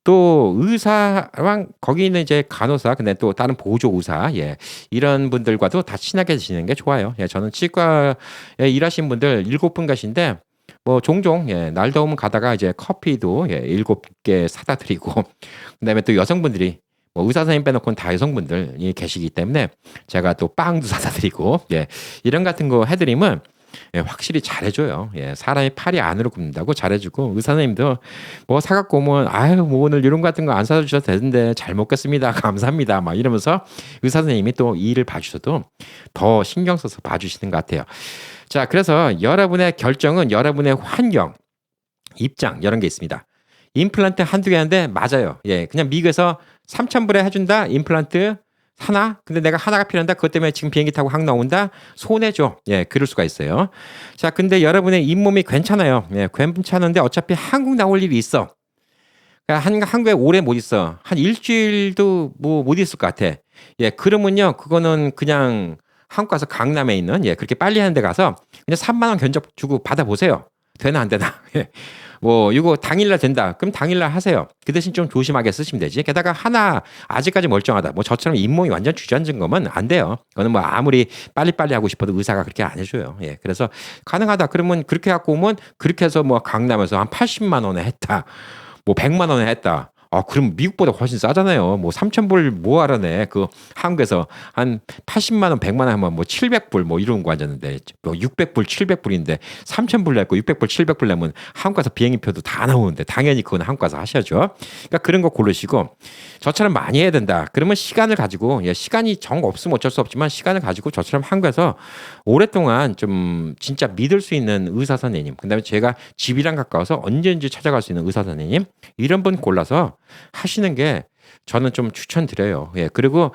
또 의사랑 거기 있는 이제 간호사 근데 또 다른 보조 의사 예 이런 분들과도 다 친하게 지내는 게 좋아요. 예 저는 치과에 일하신 분들 7분 가신데 뭐 종종 예 날 더우면 가다가 이제 커피도 예 7개 사다 드리고 그다음에 또 여성분들이 뭐 의사 선생님 빼놓고는 다 여성분들이 계시기 때문에 제가 또 빵도 사다 드리고 예 이런 같은 거 해드리면 예, 확실히 잘해줘요. 예, 사람이 팔이 안으로 굽는다고 잘해주고 의사 선생님도 뭐 사갖고 오면 아유 뭐 오늘 이런 거 같은 거 안 사다 주셔도 되는데 잘 먹겠습니다. 감사합니다. 막 이러면서 의사 선생님이 또 이 일을 봐주셔도 더 신경 써서 봐주시는 것 같아요. 자, 그래서 여러분의 결정은 여러분의 환경, 입장 이런 게 있습니다. 임플란트 한두 개 하는데 맞아요. 예, 그냥 미국에서 3,000불에 해준다 임플란트 하나. 근데 내가 하나가 필요한다. 그것 때문에 지금 비행기 타고 항 나온다. 손해죠. 예, 그럴 수가 있어요. 자, 근데 여러분의 잇몸이 괜찮아요. 예, 괜찮은데 어차피 한국 나올 일이 있어. 그러니까 한국에 오래 못 있어. 한 일주일도 뭐 못 있을 것 같아. 예, 그러면요, 그거는 그냥 한국 가서 강남에 있는, 예, 그렇게 빨리 하는 데 가서 그냥 3만 원 견적 주고 받아보세요. 되나 안 되나. 예. 뭐 이거 당일날 된다. 그럼 당일날 하세요. 그 대신 좀 조심하게 쓰시면 되지. 게다가 하나 아직까지 멀쩡하다. 뭐 저처럼 잇몸이 완전 주저앉은 거면 안 돼요. 그거는 뭐 아무리 빨리빨리 하고 싶어도 의사가 그렇게 안 해줘요. 예, 그래서 가능하다. 그러면 그렇게 갖고 오면 그렇게 해서 뭐 강남에서 한 80만 원에 했다. 뭐 100만 원에 했다. 아, 그럼 미국보다 훨씬 싸잖아요. 뭐 3,000불 뭐 하라네. 그 한국에서 한 80만 원, 100만 원 하면 뭐 700불 뭐 이런 거 앉았는데 뭐 600불, 700불인데 3,000불 냈고 600불, 700불 내면 한국 가서 비행기표도 다 나오는데 당연히 그건 한국 가서 하셔야죠. 그러니까 그런 거 고르시고 저처럼 많이 해야 된다. 그러면 시간을 가지고 예, 시간이 정 없으면 어쩔 수 없지만 시간을 가지고 저처럼 한국에서 오랫동안 좀 진짜 믿을 수 있는 의사 선생님, 그다음에 제가 집이랑 가까워서 언제든지 찾아갈 수 있는 의사 선생님 이런 분 골라서 하시는 게 저는 좀 추천드려요. 예. 그리고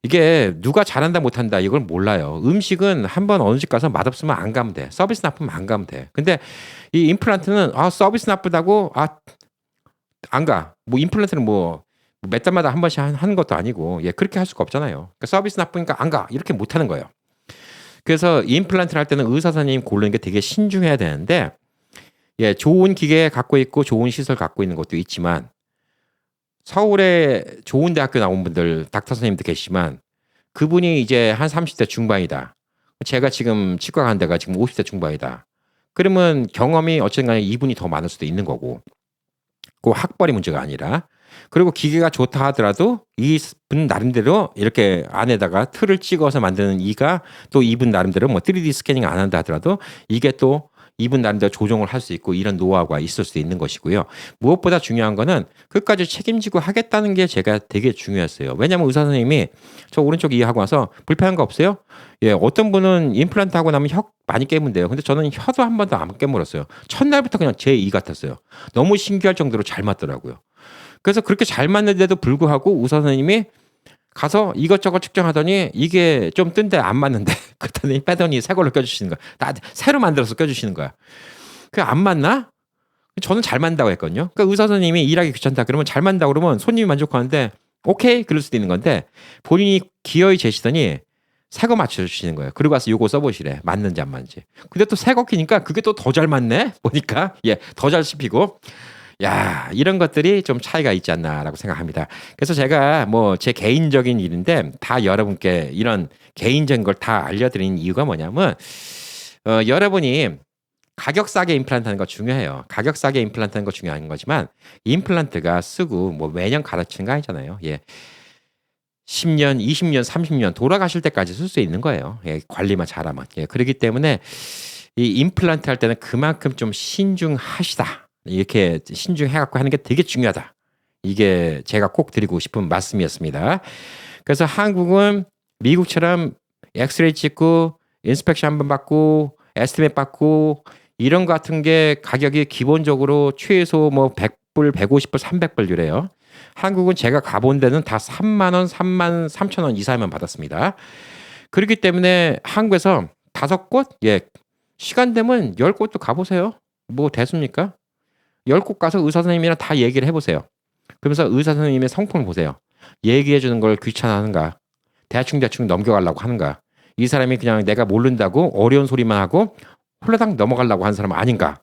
이게 누가 잘한다 못한다 이걸 몰라요. 음식은 한번 어느 집 가서 맛없으면 안 가면 돼. 서비스 나쁘면 안 가면 돼. 근데 이 임플란트는 서비스 나쁘다고 안 가. 뭐 임플란트는 뭐 몇 달마다 한 번씩 하는 것도 아니고 예, 그렇게 할 수가 없잖아요. 그러니까 서비스 나쁘니까 안 가. 이렇게 못 하는 거예요. 그래서 임플란트를 할 때는 의사 선생님 고르는 게 되게 신중해야 되는데 예, 좋은 기계 갖고 있고 좋은 시설 갖고 있는 것도 있지만 서울에 좋은 대학교 나온 분들, 닥터 선생님도 계시지만 그분이 이제 한 30대 중반이다. 제가 지금 치과 간 데가 지금 50대 중반이다. 그러면 경험이 어쨌든 간에 이분이 더 많을 수도 있는 거고. 그 학벌이 문제가 아니라. 그리고 기계가 좋다 하더라도 이분 나름대로 이렇게 안에다가 틀을 찍어서 만드는 이가 또 이분 나름대로 뭐 3D 스캐닝 안 한다 하더라도 이게 또 이분 나름대로 조정을 할 수 있고 이런 노하우가 있을 수 있는 것이고요. 무엇보다 중요한 거는 끝까지 책임지고 하겠다는 게 제가 되게 중요했어요. 왜냐하면 의사 선생님이 저 오른쪽 이하고 와서 불편한 거 없어요? 예, 어떤 분은 임플란트 하고 나면 혀 많이 깨문대요. 근데 저는 혀도 한 번도 안 깨물었어요. 첫날부터 그냥 제 이 같았어요. 너무 신기할 정도로 잘 맞더라고요. 그래서 그렇게 잘 맞는데도 불구하고 의사 선생님이 가서 이것저것 측정하더니 이게 좀 뜬데 안 맞는데 그랬더니 빼더니 새 걸로 껴주시는 거야. 나 새로 만들어서 껴주시는 거야. 그게 안 맞나? 저는 잘 맞는다고 했거든요. 그러니까 의사 선생님이 일하기 귀찮다 그러면 잘 맞는다고 그러면 손님이 만족하는데 오케이 그럴 수도 있는 건데 본인이 기어이 재시더니 새 거 맞춰주시는 거예요. 그리고 와서 요거 써보시래. 맞는지 안 맞는지. 근데 또 새 거 끼니까 그게 또 더 잘 맞네? 보니까 예, 더 잘 씹히고 야, 이런 것들이 좀 차이가 있지 않나라고 생각합니다. 그래서 제가 뭐 제 개인적인 일인데 다 여러분께 이런 개인적인 걸 다 알려드리는 이유가 뭐냐면 여러분이 가격 싸게 임플란트 하는 거 중요해요. 가격 싸게 임플란트 하는 거 중요한 거지만 임플란트가 쓰고 뭐 매년 가르치는 거 아니잖아요. 예. 10년, 20년, 30년 돌아가실 때까지 쓸 수 있는 거예요. 예, 관리만 잘하면. 예, 그렇기 때문에 이 임플란트 할 때는 그만큼 좀 신중하시다. 이렇게 신중해갖고 하는 게 되게 중요하다. 이게 제가 꼭 드리고 싶은 말씀이었습니다. 그래서 한국은 미국처럼 엑스레이 찍고 인스펙션 한번 받고 에스티메이트 받고 이런 거 같은 게 가격이 기본적으로 최소 뭐 100불, 150불, 300불 이래요. 한국은 제가 가본 데는 다 3만 원, 3만 3천 원 이상만 받았습니다. 그렇기 때문에 한국에서 5곳? 예. 시간 되면 10곳도 가보세요. 뭐 됐습니까? 10곳 가서 의사 선생님이랑 다 얘기를 해보세요. 그러면서 의사 선생님의 성품을 보세요. 얘기해 주는 걸 귀찮아하는가? 대충 넘겨가려고 하는가? 이 사람이 그냥 내가 모른다고 어려운 소리만 하고 홀라당 넘어가려고 하는 사람 아닌가?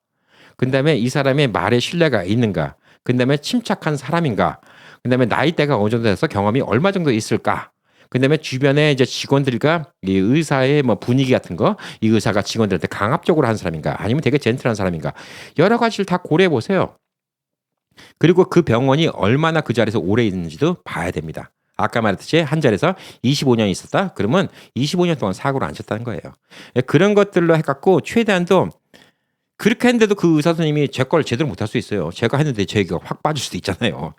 그 다음에 이 사람의 말에 신뢰가 있는가? 그 다음에 침착한 사람인가? 그 다음에 나이대가 어느 정도 돼서 경험이 얼마 정도 있을까? 그 다음에 주변에 이제 직원들과 이 의사의 뭐 분위기 같은 거, 이 의사가 직원들한테 강압적으로 한 사람인가? 아니면 되게 젠틀한 사람인가? 여러 가지를 다 고려해 보세요. 그리고 그 병원이 얼마나 그 자리에서 오래 있는지도 봐야 됩니다. 아까 말했듯이 한 자리에서 25년 있었다? 그러면 25년 동안 사고를 안 쳤다는 거예요. 그런 것들로 해갖고 최대한도 그렇게 했는데도 그 의사 선생님이 제 걸 제대로 못할 수 있어요. 제가 했는데 제 얘기가 확 빠질 수도 있잖아요.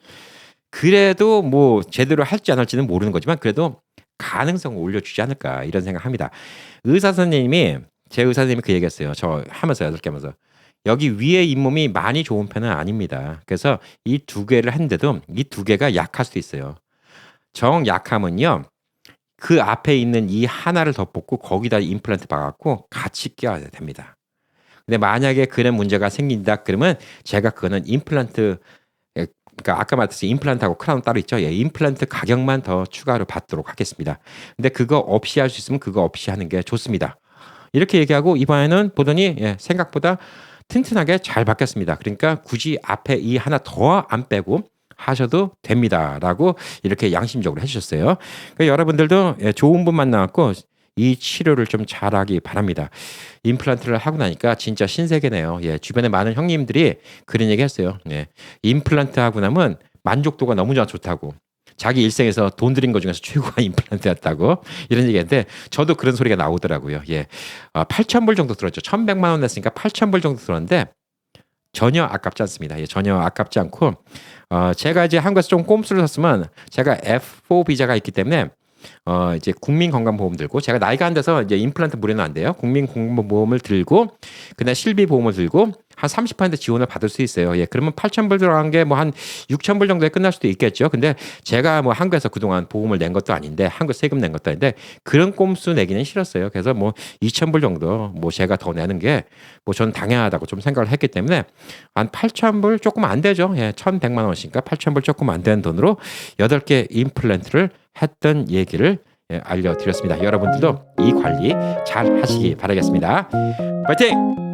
그래도 뭐 제대로 할지 안 할지는 모르는 거지만 그래도 가능성을 올려주지 않을까 이런 생각합니다. 의사 선생님이 제 의사 선생님이 그 얘기했어요. 저 하면서 8개 하면서 여기 위에 잇몸이 많이 좋은 편은 아닙니다. 그래서 이 두 개를 했는데도 이 두 개가 약할 수도 있어요. 정약함은요. 그 앞에 있는 이 하나를 더 뽑고 거기다 임플란트 박아 갖고 같이 끼워야 됩니다. 근데 만약에 그런 문제가 생긴다 그러면 제가 그거는 임플란트 그러니까 아까 말했듯이 임플란트하고 크라운 따로 있죠. 예, 임플란트 가격만 더 추가로 받도록 하겠습니다. 근데 그거 없이 할 수 있으면 그거 없이 하는 게 좋습니다. 이렇게 얘기하고 이번에는 보더니 생각보다 튼튼하게 잘 바뀌었습니다. 그러니까 굳이 앞에 이 하나 더 안 빼고 하셔도 됩니다라고 이렇게 양심적으로 해주셨어요. 그러니까 여러분들도 좋은 분 만나갖고 이 치료를 좀 잘하기 바랍니다. 임플란트를 하고 나니까 진짜 신세계네요. 예, 주변에 많은 형님들이 그런 얘기 했어요. 예, 임플란트 하고 나면 만족도가 너무 좋다고. 자기 일생에서 돈 들인 것 중에서 최고가 임플란트였다고 이런 얘기했는데 저도 그런 소리가 나오더라고요. 예, 8,000불 정도 들었죠. 1,100만 원 냈으니까 8,000불 정도 들었는데 전혀 아깝지 않습니다. 예, 전혀 아깝지 않고 제가 이제 한국에서 좀 꼼수를 샀으면 제가 F4 비자가 있기 때문에 이제 국민건강보험 들고 제가 나이가 안 돼서 이제 임플란트 무료는 안 돼요. 국민건강보험을 들고 그다음 실비보험을 들고 한 30% 지원을 받을 수 있어요. 예, 그러면 8,000불 들어간 게 뭐 한 6,000불 정도에 끝날 수도 있겠죠. 근데 제가 뭐 한국에서 그동안 보험을 낸 것도 아닌데 한국 세금 낸 것도 아닌데 그런 꼼수 내기는 싫었어요. 그래서 뭐 2,000불 정도 뭐 제가 더 내는 게 뭐 저는 당연하다고 좀 생각을 했기 때문에 한 8,000불 조금 안 되죠. 예, 1,100만 원씩니까 8,000불 조금 안 되는 돈으로 8개 임플란트를 했던 얘기를 알려드렸습니다. 여러분들도 이 관리 잘 하시기 바라겠습니다. 파이팅!